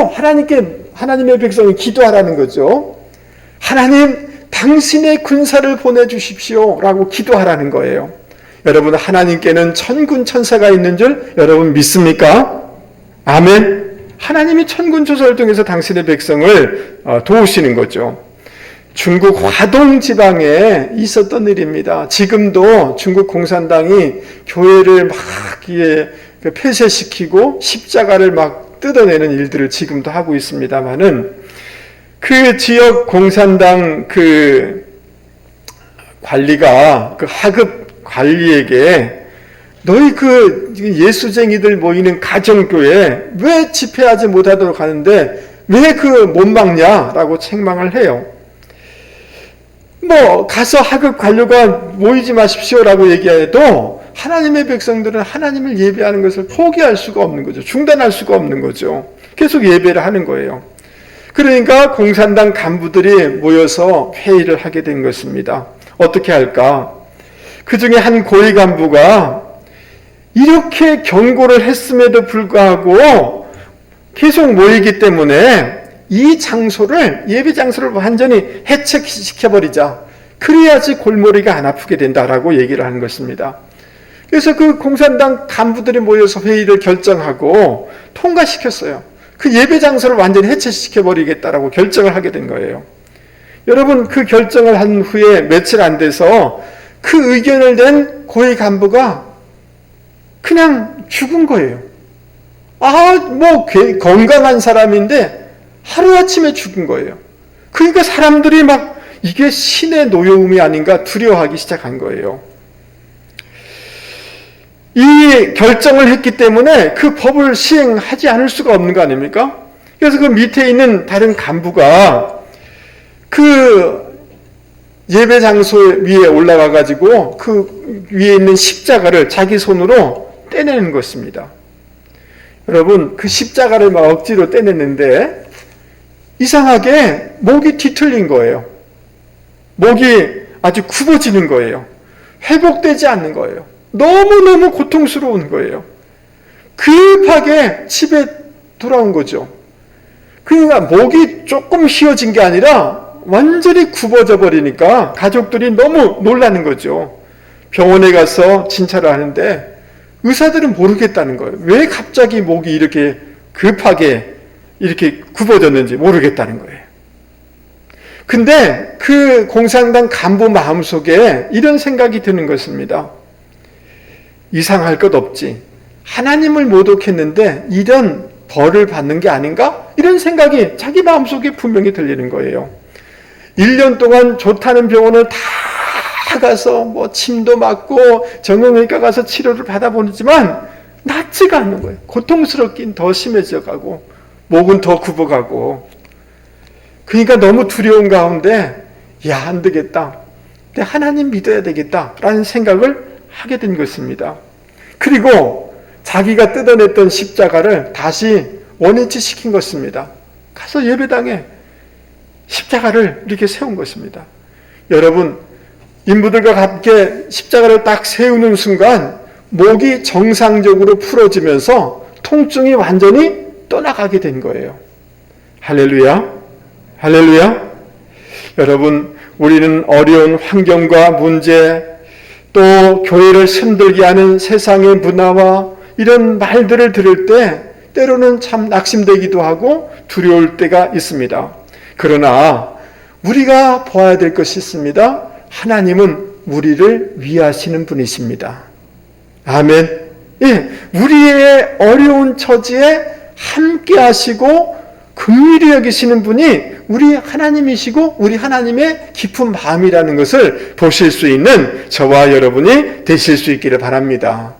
하나님의 백성이 기도하라는 거죠. 하나님, 당신의 군사를 보내주십시오 라고 기도하라는 거예요. 여러분, 하나님께는 천군 천사가 있는 줄 여러분 믿습니까? 아멘. 하나님이 천군 천사를 통해서 당신의 백성을 도우시는 거죠. 중국 화동 지방에 있었던 일입니다. 지금도 중국 공산당이 교회를 막 폐쇄시키고 십자가를 막 뜯어내는 일들을 지금도 하고 있습니다만은, 그 지역 공산당 그 관리가 그 하급 관리에게 너희 그 예수쟁이들 모이는 가정교회 왜 집회하지 못하도록 하는데 왜 그 못 막냐라고 책망을 해요. 가서 하급 관료가 모이지 마십시오라고 얘기해도 하나님의 백성들은 하나님을 예배하는 것을 포기할 수가 없는 거죠. 중단할 수가 없는 거죠. 계속 예배를 하는 거예요. 그러니까 공산당 간부들이 모여서 회의를 하게 된 것입니다. 어떻게 할까? 그 중에 한 고위 간부가 이렇게 경고를 했음에도 불구하고 계속 모이기 때문에 이 장소를, 예배 장소를 완전히 해체시켜버리자. 그래야지 골머리가 안 아프게 된다라고 얘기를 하는 것입니다. 그래서 그 공산당 간부들이 모여서 회의를 결정하고 통과시켰어요. 그 예배 장소를 완전히 해체시켜버리겠다라고 결정을 하게 된 거예요. 여러분, 그 결정을 한 후에 며칠 안 돼서 그 의견을 낸 고위 간부가 그냥 죽은 거예요. 건강한 사람인데 하루아침에 죽은 거예요. 그러니까 사람들이 막 이게 신의 노여움이 아닌가 두려워하기 시작한 거예요. 이 결정을 했기 때문에 그 법을 시행하지 않을 수가 없는 거 아닙니까? 그래서 그 밑에 있는 다른 간부가 그 예배 장소 위에 올라가 가지고 그 위에 있는 십자가를 자기 손으로 떼내는 것입니다. 여러분, 그 십자가를 막 억지로 떼냈는데 이상하게 목이 뒤틀린 거예요. 목이 아주 굽어지는 거예요. 회복되지 않는 거예요. 너무너무 고통스러운 거예요. 급하게 집에 돌아온 거죠. 그러니까 목이 조금 휘어진 게 아니라 완전히 굽어져 버리니까 가족들이 너무 놀라는 거죠. 병원에 가서 진찰을 하는데 의사들은 모르겠다는 거예요. 왜 갑자기 목이 이렇게 급하게 이렇게 굽어졌는지 모르겠다는 거예요. 근데 그 공산당 간부 마음속에 이런 생각이 드는 것입니다. 이상할 것 없지. 하나님을 모독했는데 이런 벌을 받는 게 아닌가? 이런 생각이 자기 마음속에 분명히 들리는 거예요. 1년 동안 좋다는 병원을 다 가서 침도 맞고 정형외과 가서 치료를 받아보지만 낫지가 않는 거예요. 고통스럽긴 더 심해져 가고 목은 더 굽어가고. 그러니까 너무 두려운 가운데 안 되겠다. 근데 하나님 믿어야 되겠다라는 생각을 하게 된 것입니다. 그리고 자기가 뜯어냈던 십자가를 다시 원위치 시킨 것입니다. 가서 예배당에 십자가를 이렇게 세운 것입니다. 여러분, 인부들과 함께 십자가를 딱 세우는 순간 목이 정상적으로 풀어지면서 통증이 완전히 떠나가게 된 거예요. 할렐루야. 할렐루야. 여러분, 우리는 어려운 환경과 문제, 또 교회를 힘들게 하는 세상의 문화와 이런 말들을 들을 때 때로는 참 낙심되기도 하고 두려울 때가 있습니다. 그러나 우리가 봐야 될 것이 있습니다. 하나님은 우리를 위하시는 분이십니다. 아멘. 예, 우리의 어려운 처지에 함께 하시고 긍휼히 여기시는 분이 우리 하나님이시고 우리 하나님의 깊은 마음이라는 것을 보실 수 있는 저와 여러분이 되실 수 있기를 바랍니다.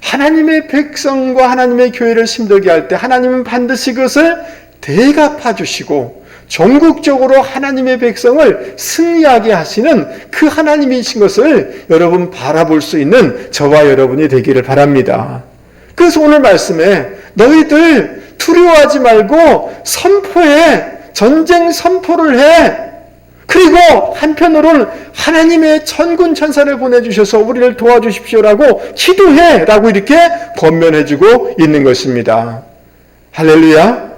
하나님의 백성과 하나님의 교회를 힘들게 할 때 하나님은 반드시 그것을 대갚아 주시고 전국적으로 하나님의 백성을 승리하게 하시는 그 하나님이신 것을 여러분 바라볼 수 있는 저와 여러분이 되기를 바랍니다. 그래서 오늘 말씀에 너희들 두려워하지 말고 선포해, 전쟁 선포를 해. 그리고 한편으로는 하나님의 천군 천사를 보내주셔서 우리를 도와주십시오라고 기도해 라고 이렇게 권면해주고 있는 것입니다. 할렐루야.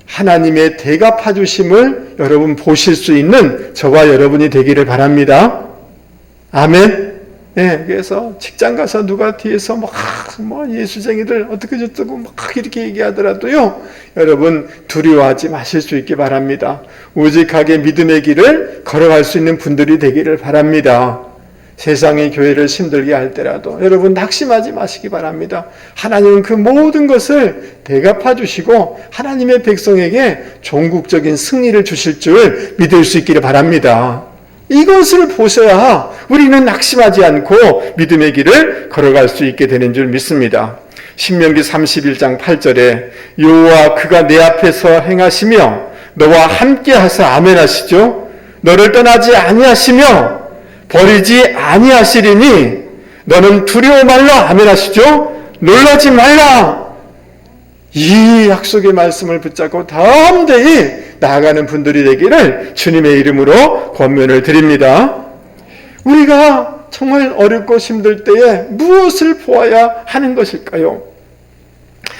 하나님의 대갚아 주심을 여러분 보실 수 있는 저와 여러분이 되기를 바랍니다. 아멘. 네, 그래서 직장 가서 누가 뒤에서 예수쟁이들 어떻게 저쩌고 이렇게 얘기하더라도요, 여러분 두려워하지 마실 수 있기 바랍니다. 우직하게 믿음의 길을 걸어갈 수 있는 분들이 되기를 바랍니다. 세상의 교회를 힘들게 할 때라도 여러분 낙심하지 마시기 바랍니다. 하나님은 그 모든 것을 대갚아 주시고 하나님의 백성에게 종국적인 승리를 주실 줄 믿을 수 있기를 바랍니다. 이것을 보셔야 우리는 낙심하지 않고 믿음의 길을 걸어갈 수 있게 되는 줄 믿습니다. 신명기 31장 8절에 여호와 그가 내 앞에서 행하시며 너와 함께 하사 아멘 하시죠. 너를 떠나지 아니하시며 버리지 아니하시리니 너는 두려워 말라. 아멘 하시죠? 놀라지 말라. 이 약속의 말씀을 붙잡고 담대히 나아가는 분들이 되기를 주님의 이름으로 권면을 드립니다. 우리가 정말 어렵고 힘들 때에 무엇을 보아야 하는 것일까요?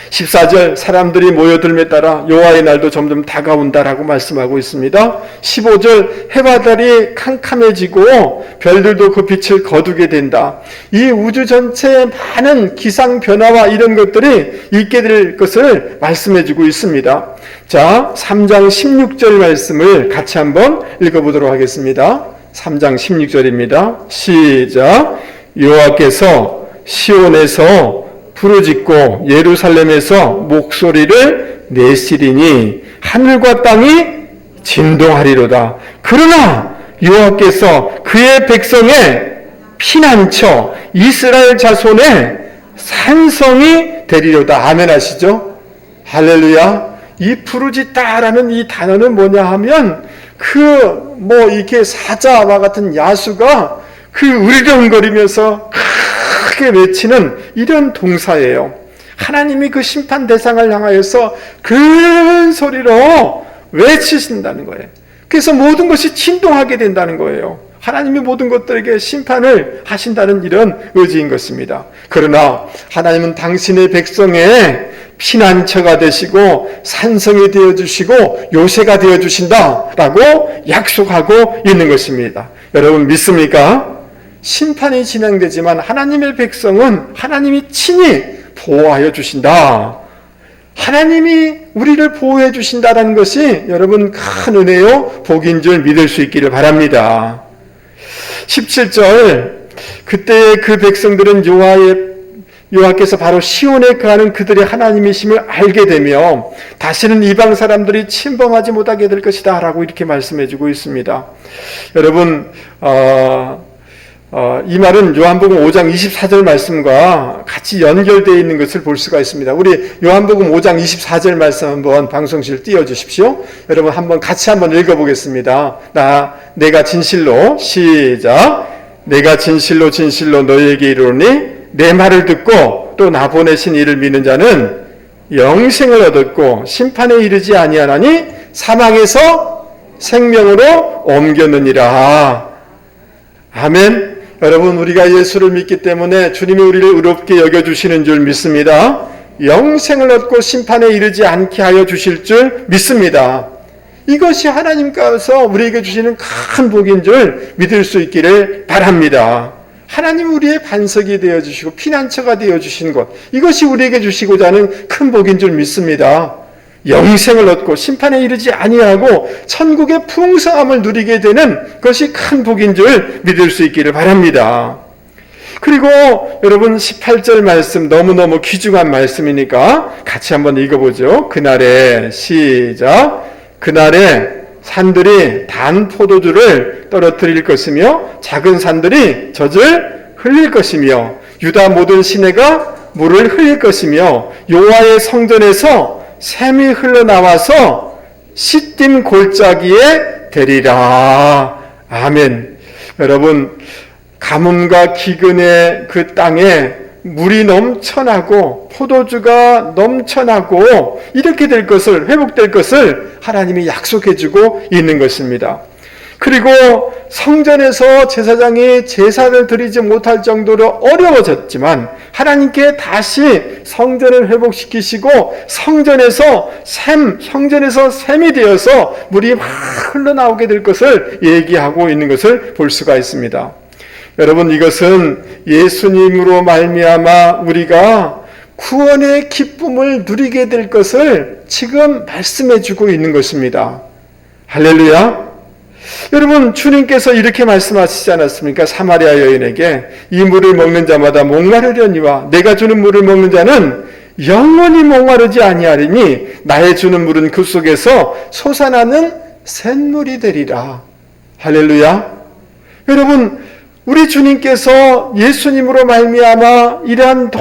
14절 사람들이 모여들매 따라 여호와의 날도 점점 다가온다라고 말씀하고 있습니다. 15절 해와 달이 캄캄해지고 별들도 그 빛을 거두게 된다. 이 우주 전체에 많은 기상 변화와 이런 것들이 있게 될 것을 말씀해주고 있습니다. 자, 3장 16절 말씀을 같이 한번 읽어보도록 하겠습니다. 3장 16절입니다. 시작. 여호와께서 시온에서 부르짖고 예루살렘에서 목소리를 내시리니 하늘과 땅이 진동하리로다. 그러나 여호와께서 그의 백성의 피난처 이스라엘 자손의 산성이 되리로다. 아멘 하시죠? 할렐루야. 이 부르짖다라는 이 단어는 뭐냐 하면 이렇게 사자와 같은 야수가 울렁거리면서 크게 외치는 이런 동사예요. 하나님이 그 심판 대상을 향하여서 큰 소리로 외치신다는 거예요. 그래서 모든 것이 진동하게 된다는 거예요. 하나님이 모든 것들에게 심판을 하신다는 이런 의지인 것입니다. 그러나 하나님은 당신의 백성의 피난처가 되시고 산성이 되어주시고 요새가 되어주신다라고 약속하고 있는 것입니다. 여러분 믿습니까? 심판이 진행되지만 하나님의 백성은 하나님이 친히 보호하여 주신다. 하나님이 우리를 보호해 주신다는 것이 여러분 큰 은혜요 복인 줄 믿을 수 있기를 바랍니다. 17절 그때 그 백성들은 여호와께서 바로 시온에 거하는 그들의 하나님이심을 알게 되며 다시는 이방 사람들이 침범하지 못하게 될 것이다 라고 이렇게 말씀해주고 있습니다. 여러분 이 말은 요한복음 5장 24절 말씀과 같이 연결되어 있는 것을 볼 수가 있습니다. 우리 요한복음 5장 24절 말씀 한번 방송실 띄워주십시오. 여러분 같이 한번 읽어보겠습니다. 내가 진실로 시작. 내가 진실로 너희에게 이르노니 내 말을 듣고 또 나 보내신 이를 믿는 자는 영생을 얻었고 심판에 이르지 아니하나니 사망에서 생명으로 옮겼느니라. 아멘. 여러분 우리가 예수를 믿기 때문에 주님이 우리를 의롭게 여겨주시는 줄 믿습니다. 영생을 얻고 심판에 이르지 않게 하여 주실 줄 믿습니다. 이것이 하나님께서 우리에게 주시는 큰 복인 줄 믿을 수 있기를 바랍니다. 하나님 우리의 반석이 되어주시고 피난처가 되어주신 것, 이것이 우리에게 주시고자 하는 큰 복인 줄 믿습니다. 영생을 얻고 심판에 이르지 아니하고 천국의 풍성함을 누리게 되는 것이 큰 복인 줄 믿을 수 있기를 바랍니다. 그리고 여러분 18절 말씀 너무너무 귀중한 말씀이니까 같이 한번 읽어보죠. 그날에 시작. 그날에 산들이 단 포도주를 떨어뜨릴 것이며 작은 산들이 젖을 흘릴 것이며 유다 모든 시내가 물을 흘릴 것이며 여호와의 성전에서 샘이 흘러나와서 시딤 골짜기에 되리라. 아멘. 여러분 가뭄과 기근의 그 땅에 물이 넘쳐나고 포도주가 넘쳐나고 이렇게 될 것을 회복될 것을 하나님이 약속해주고 있는 것입니다. 그리고 성전에서 제사장이 제사를 드리지 못할 정도로 어려워졌지만 하나님께 다시 성전을 회복시키시고 성전에서 샘이 되어서 물이 막 흘러나오게 될 것을 얘기하고 있는 것을 볼 수가 있습니다. 여러분 이것은 예수님으로 말미암아 우리가 구원의 기쁨을 누리게 될 것을 지금 말씀해 주고 있는 것입니다. 할렐루야. 여러분 주님께서 이렇게 말씀하시지 않았습니까? 사마리아 여인에게 이 물을 먹는 자마다 목마르려니와 내가 주는 물을 먹는 자는 영원히 목마르지 아니하리니 나의 주는 물은 그 속에서 솟아나는 샘물이 되리라. 할렐루야. 여러분 우리 주님께서 예수님으로 말미암아 이러한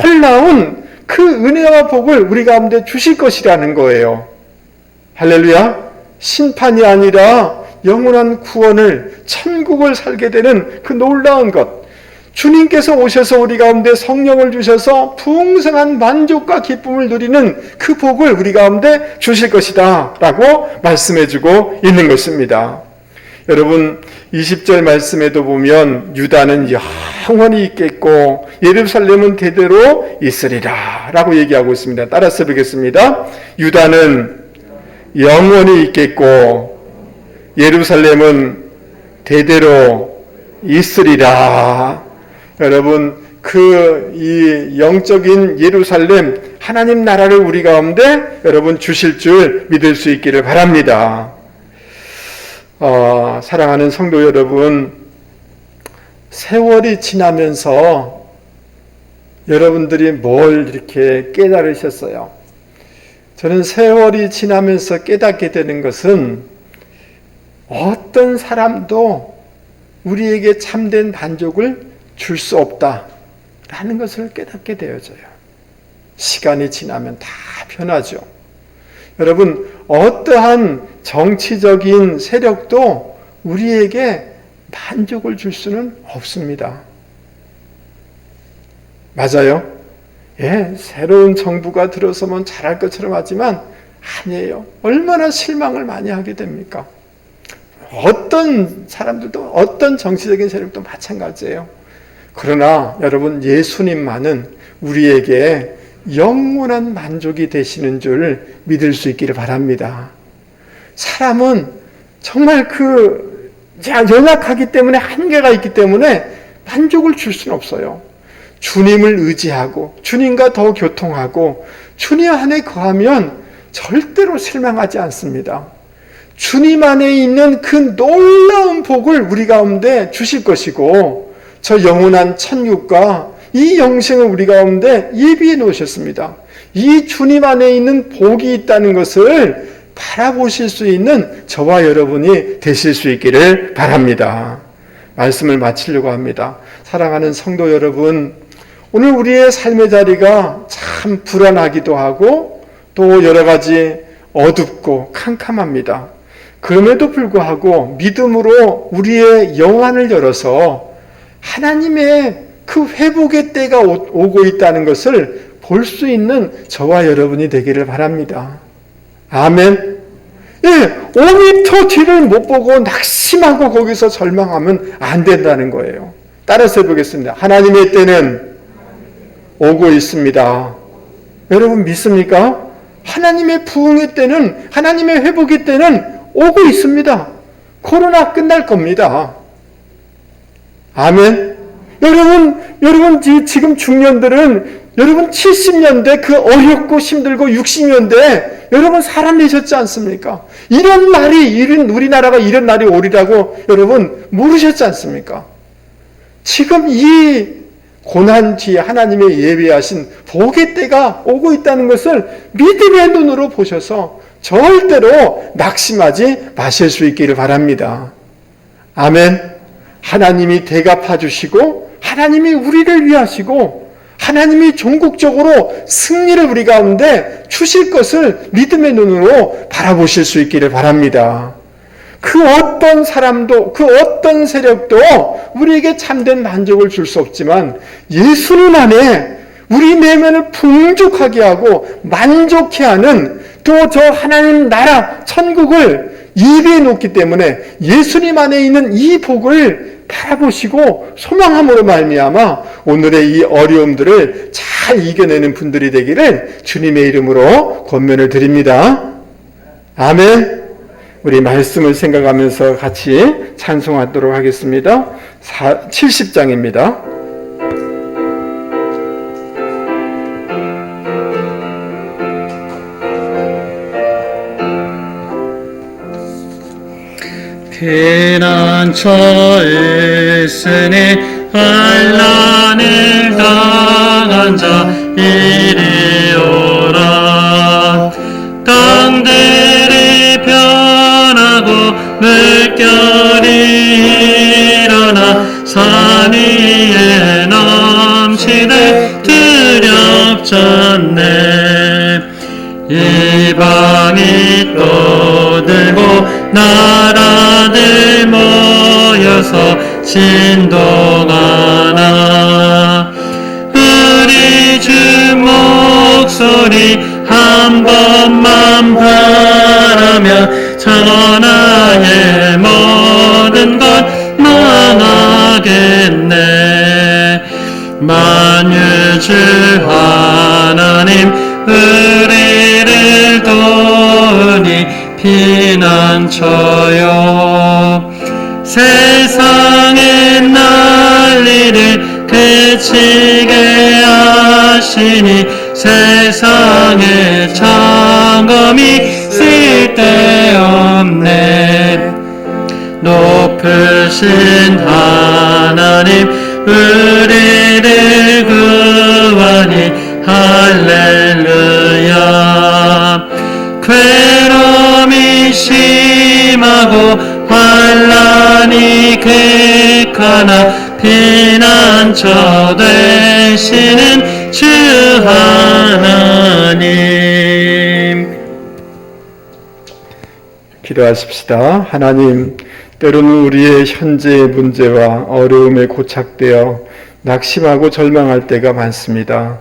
놀라운 그 은혜와 복을 우리 가운데 주실 것이라는 거예요. 할렐루야. 심판이 아니라 영원한 구원을 천국을 살게 되는 그 놀라운 것, 주님께서 오셔서 우리 가운데 성령을 주셔서 풍성한 만족과 기쁨을 누리는 그 복을 우리 가운데 주실 것이다 라고 말씀해주고 있는 것입니다. 여러분 20절 말씀에도 보면 유다는 영원히 있겠고 예루살렘은 대대로 있으리라 라고 얘기하고 있습니다. 따라서 보겠습니다. 유다는 영원히 있겠고 예루살렘은 대대로 있으리라. 여러분 이 영적인 예루살렘 하나님 나라를 우리 가운데 여러분 주실 줄 믿을 수 있기를 바랍니다. 사랑하는 성도 여러분, 세월이 지나면서 여러분들이 뭘 이렇게 깨달으셨어요? 저는 세월이 지나면서 깨닫게 되는 것은 어떤 사람도 우리에게 참된 만족을 줄 수 없다라는 것을 깨닫게 되어져요. 시간이 지나면 다 변하죠. 여러분, 어떠한 정치적인 세력도 우리에게 만족을 줄 수는 없습니다. 맞아요? 예, 새로운 정부가 들어서면 잘할 것처럼 하지만 아니에요. 얼마나 실망을 많이 하게 됩니까? 어떤 사람들도 어떤 정치적인 세력도 마찬가지예요. 그러나 여러분 예수님만은 우리에게 영원한 만족이 되시는 줄 믿을 수 있기를 바랍니다. 사람은 정말 연약하기 때문에 한계가 있기 때문에 만족을 줄 수는 없어요. 주님을 의지하고 주님과 더 교통하고 주님 안에 거하면 절대로 실망하지 않습니다. 주님 안에 있는 그 놀라운 복을 우리 가운데 주실 것이고 저 영원한 천국과 이 영생을 우리 가운데 예비해 놓으셨습니다. 이 주님 안에 있는 복이 있다는 것을 바라보실 수 있는 저와 여러분이 되실 수 있기를 바랍니다. 말씀을 마치려고 합니다. 사랑하는 성도 여러분, 오늘 우리의 삶의 자리가 참 불안하기도 하고 또 여러 가지 어둡고 캄캄합니다. 그럼에도 불구하고 믿음으로 우리의 영안을 열어서 하나님의 그 회복의 때가 오고 있다는 것을 볼 수 있는 저와 여러분이 되기를 바랍니다. 아멘. 예, 5m 뒤를 못 보고 낙심하고 거기서 절망하면 안 된다는 거예요. 따라서 해보겠습니다. 하나님의 때는 오고 있습니다. 여러분 믿습니까? 하나님의 부흥의 때는, 하나님의 회복의 때는 오고 있습니다. 코로나 끝날 겁니다. 아멘. 여러분 지금 중년들은 여러분 70년대 그 어렵고 힘들고 60년대 여러분 살아내셨지 않습니까? 이런 우리나라가 이런 날이 오리라고 여러분 모르셨지 않습니까? 지금 이 고난 뒤에 하나님의 예비하신 복의 때가 오고 있다는 것을 믿음의 눈으로 보셔서 절대로 낙심하지 마실 수 있기를 바랍니다. 아멘. 하나님이 대갚아 주시고 하나님이 우리를 위하시고 하나님이 종국적으로 승리를 우리 가운데 주실 것을 믿음의 눈으로 바라보실 수 있기를 바랍니다. 그 어떤 사람도 그 어떤 세력도 우리에게 참된 만족을 줄 수 없지만 예수님 안에 우리 내면을 풍족하게 하고 만족해 하는 또 저 하나님 나라 천국을 예비해 놓기 때문에 예수님 안에 있는 이 복을 바라보시고 소망함으로 말미암아 오늘의 이 어려움들을 잘 이겨내는 분들이 되기를 주님의 이름으로 권면을 드립니다. 아멘. 우리 말씀을 생각하면서 같이 찬송하도록 하겠습니다. 70장입니다. 피난처에 있으니 환난을 당한 자 이리 오라. 땅들이 변하고 물결이 일어나 산 위에 넘치네 두렵잖네. 이방이 떠들고 나라들 모여서 진동하나. 주리 한 번만 바라면 천하의 모든 것 망하겠네. 만일 주 하나님 우리를 도우니 피난처요. 세상의 난리를 그치게 하시니 세상의 점검이 쓸데없네. 높으신 하나님 우리를 구하니 할렐루야. 괴로움이 심하고 환난이 객하나 피난처 되시는 주 하나님. 기도하십시다. 하나님, 때로는 우리의 현재의 문제와 어려움에 고착되어 낙심하고 절망할 때가 많습니다.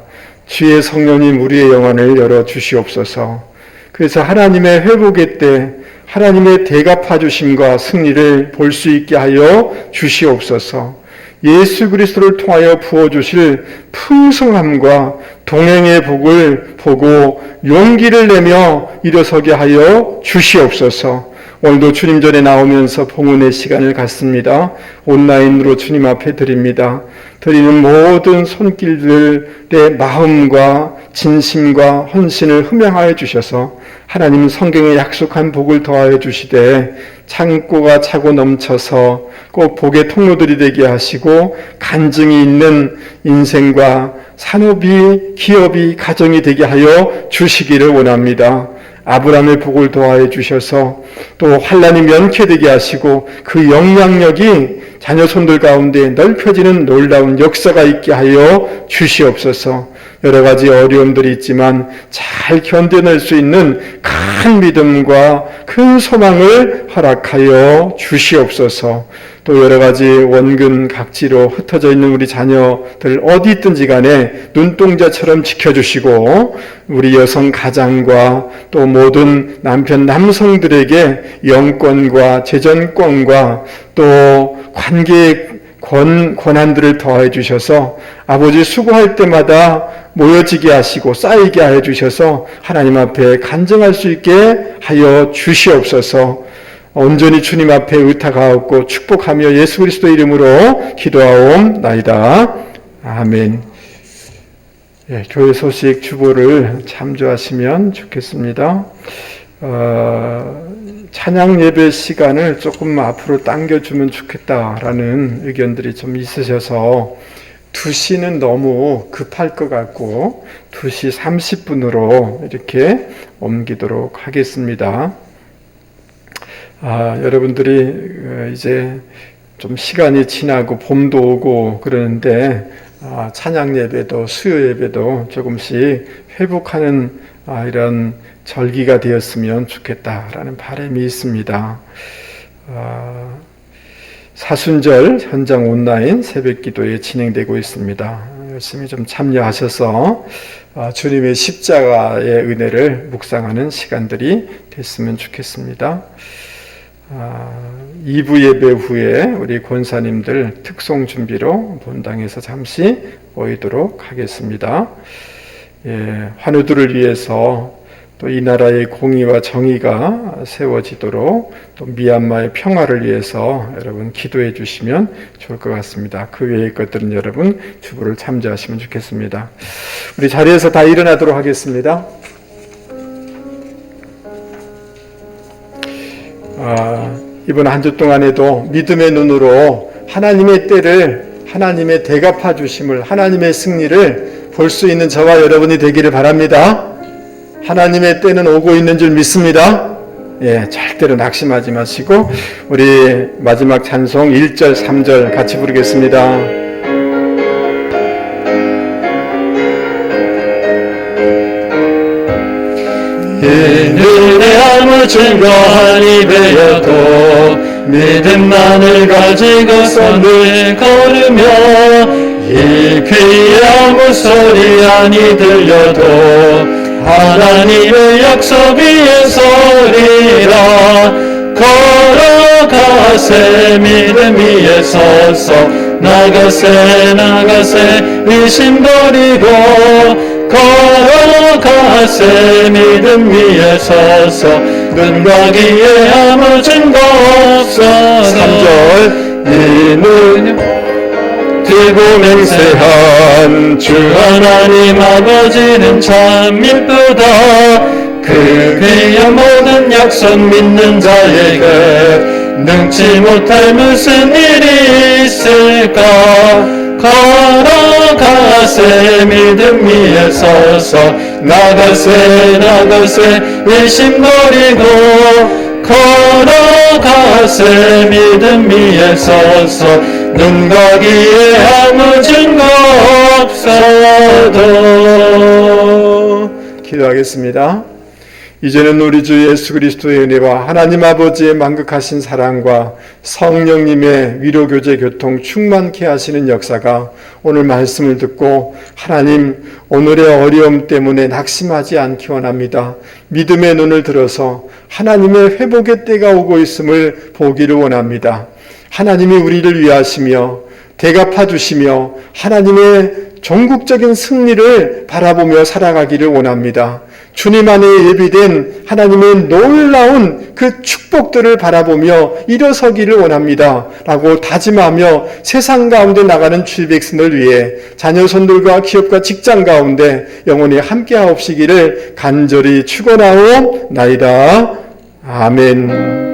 주의 성령님 우리의 영혼을 열어 주시옵소서. 그래서 하나님의 회복의 때 하나님의 대갚아 주심과 승리를 볼 수 있게 하여 주시옵소서. 예수 그리스도를 통하여 부어주실 풍성함과 동행의 복을 보고 용기를 내며 일어서게 하여 주시옵소서. 오늘도 주님 전에 나오면서 봉헌의 시간을 갖습니다. 온라인으로 주님 앞에 드립니다. 드리는 모든 손길들의 마음과 진심과 헌신을 흠양하여 주셔서 하나님 성경에 약속한 복을 더하여 주시되 창고가 차고 넘쳐서 꼭 복의 통로들이 되게 하시고 간증이 있는 인생과 산업이, 기업이, 가정이 되게 하여 주시기를 원합니다. 아브라함의 복을 더하여 주셔서 또 환난이 면케되게 하시고 그 영향력이 자녀 손들 가운데 넓혀지는 놀라운 역사가 있게 하여 주시옵소서. 여러 가지 어려움들이 있지만 잘 견뎌낼 수 있는 큰 믿음과 큰 소망을 허락하여 주시옵소서. 또 여러 가지 원근 각지로 흩어져 있는 우리 자녀들 어디 있든지 간에 눈동자처럼 지켜주시고 우리 여성 가장과 또 모든 남편 남성들에게 영권과 재전권과 또 관계의 권한들을 더해 주셔서 아버지 수고할 때마다 모여지게 하시고 쌓이게 하여 주셔서 하나님 앞에 간증할 수 있게 하여 주시옵소서. 온전히 주님 앞에 의탁하옵고 축복하며 예수 그리스도 이름으로 기도하옵나이다. 아멘. 예, 교회 소식 주보를 참조하시면 좋겠습니다. 찬양 예배 시간을 조금 앞으로 당겨주면 좋겠다라는 의견들이 좀 있으셔서 2시는 너무 급할 것 같고 2시 30분으로 이렇게 옮기도록 하겠습니다. 여러분들이 이제 좀 시간이 지나고 봄도 오고 그러는데 찬양 예배도 수요 예배도 조금씩 회복하는 이런 절기가 되었으면 좋겠다라는 바람이 있습니다. 사순절 현장 온라인 새벽 기도에 진행되고 있습니다. 열심히 좀 참여하셔서 주님의 십자가의 은혜를 묵상하는 시간들이 됐으면 좋겠습니다. 2부 예배 후에 우리 권사님들 특송 준비로 본당에서 잠시 모이도록 하겠습니다. 환우들을 위해서 또 이 나라의 공의와 정의가 세워지도록 또 미얀마의 평화를 위해서 여러분 기도해 주시면 좋을 것 같습니다. 그 외의 것들은 여러분 주보를 참조하시면 좋겠습니다. 우리 자리에서 다 일어나도록 하겠습니다. 이번 한 주 동안에도 믿음의 눈으로 하나님의 때를, 하나님의 대갚아 주심을, 하나님의 승리를 볼 수 있는 저와 여러분이 되기를 바랍니다. 하나님의 때는 오고 있는 줄 믿습니다. 절대로 낙심하지 마시고 우리 마지막 찬송 1절, 3절 같이 부르겠습니다. 눈에 아무 증거하니 되어도 믿음만을 가지고서 늘 걸으며 이 귀에 아무 소리 아니 들려도 하나님의 약속 위에 서리라. 걸어가세 믿음 위에 서서 나가세 의심 버리고 걸어가세 믿음 위에 서서 눈과 귀에 아무 증거 없어서 3절 이는 들고 맹세한 주 하나님 아버지는 참 이쁘다. 그의 모든 약속 믿는 자에게 능치 못할 무슨 일이 있을까. 걸어가세 믿음 위에 서서 나가세 의심 버리고 걸어가세 믿음 위에 서서 눈과 귀에 아무 증거 없어도. 기도하겠습니다. 이제는 우리 주 예수 그리스도의 은혜와 하나님 아버지의 만극하신 사랑과 성령님의 위로교제 교통 충만케 하시는 역사가 오늘 말씀을 듣고 하나님 오늘의 어려움 때문에 낙심하지 않기 원합니다. 믿음의 눈을 들어서 하나님의 회복의 때가 오고 있음을 보기를 원합니다. 하나님이 우리를 위하시며 대갚아 주시며 하나님의 전국적인 승리를 바라보며 살아가기를 원합니다. 주님 안에 예비된 하나님의 놀라운 그 축복들을 바라보며 일어서기를 원합니다. 라고 다짐하며 세상 가운데 나가는 주의 백성을 위해 자녀손들과 기업과 직장 가운데 영원히 함께하옵시기를 간절히 축원하옵나이다. 아멘.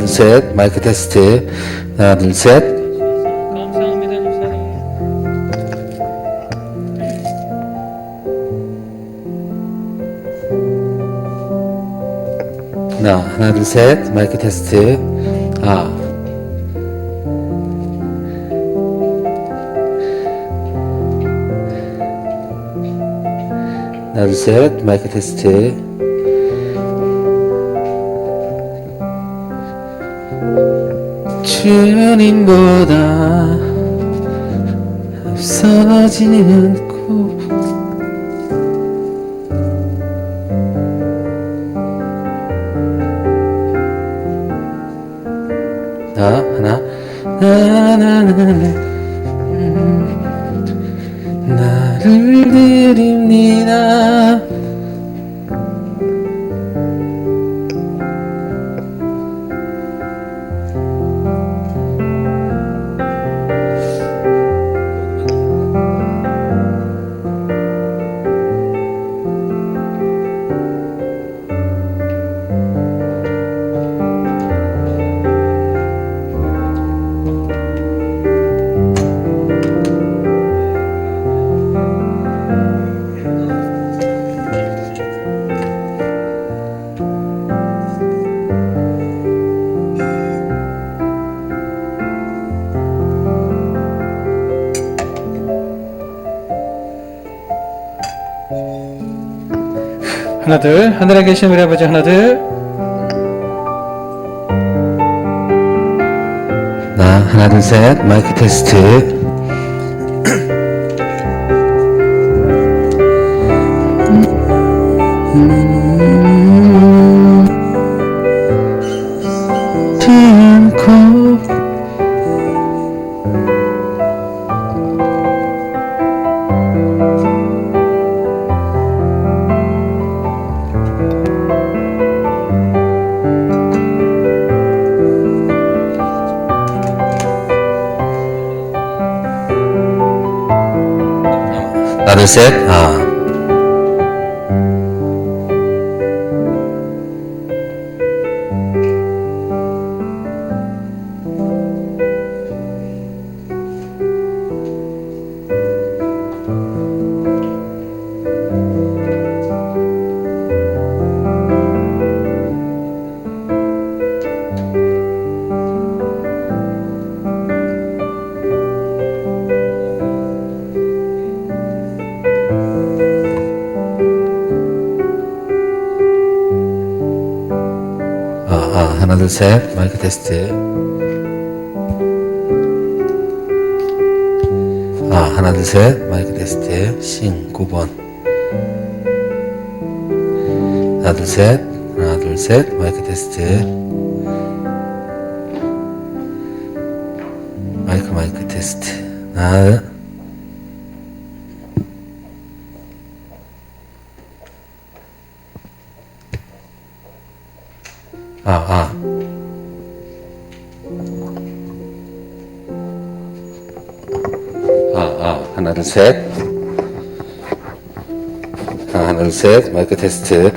둘, 셋. 마이크 테스트. 하나, 둘, 셋. 감사합니다, 집사님. 하나, 둘, 셋. 마이크 테스트. 하나, 둘, 셋. 마이크 테스트. 주님보다 없어지는 않고 하나 나를 드립니다. 하나 둘 하늘에 계신 우리 아버지 하나 둘 하나 둘 셋 마이크 테스트. 하나 둘 셋 하나 둘 셋 마이크 테스트. 하나 둘 셋 마이크 테스트. 싱 9번. 하나 둘 셋 마이크 테스트. 마이크 테스트. 하나 둘 셋 하나 둘 셋 마이크 테스트.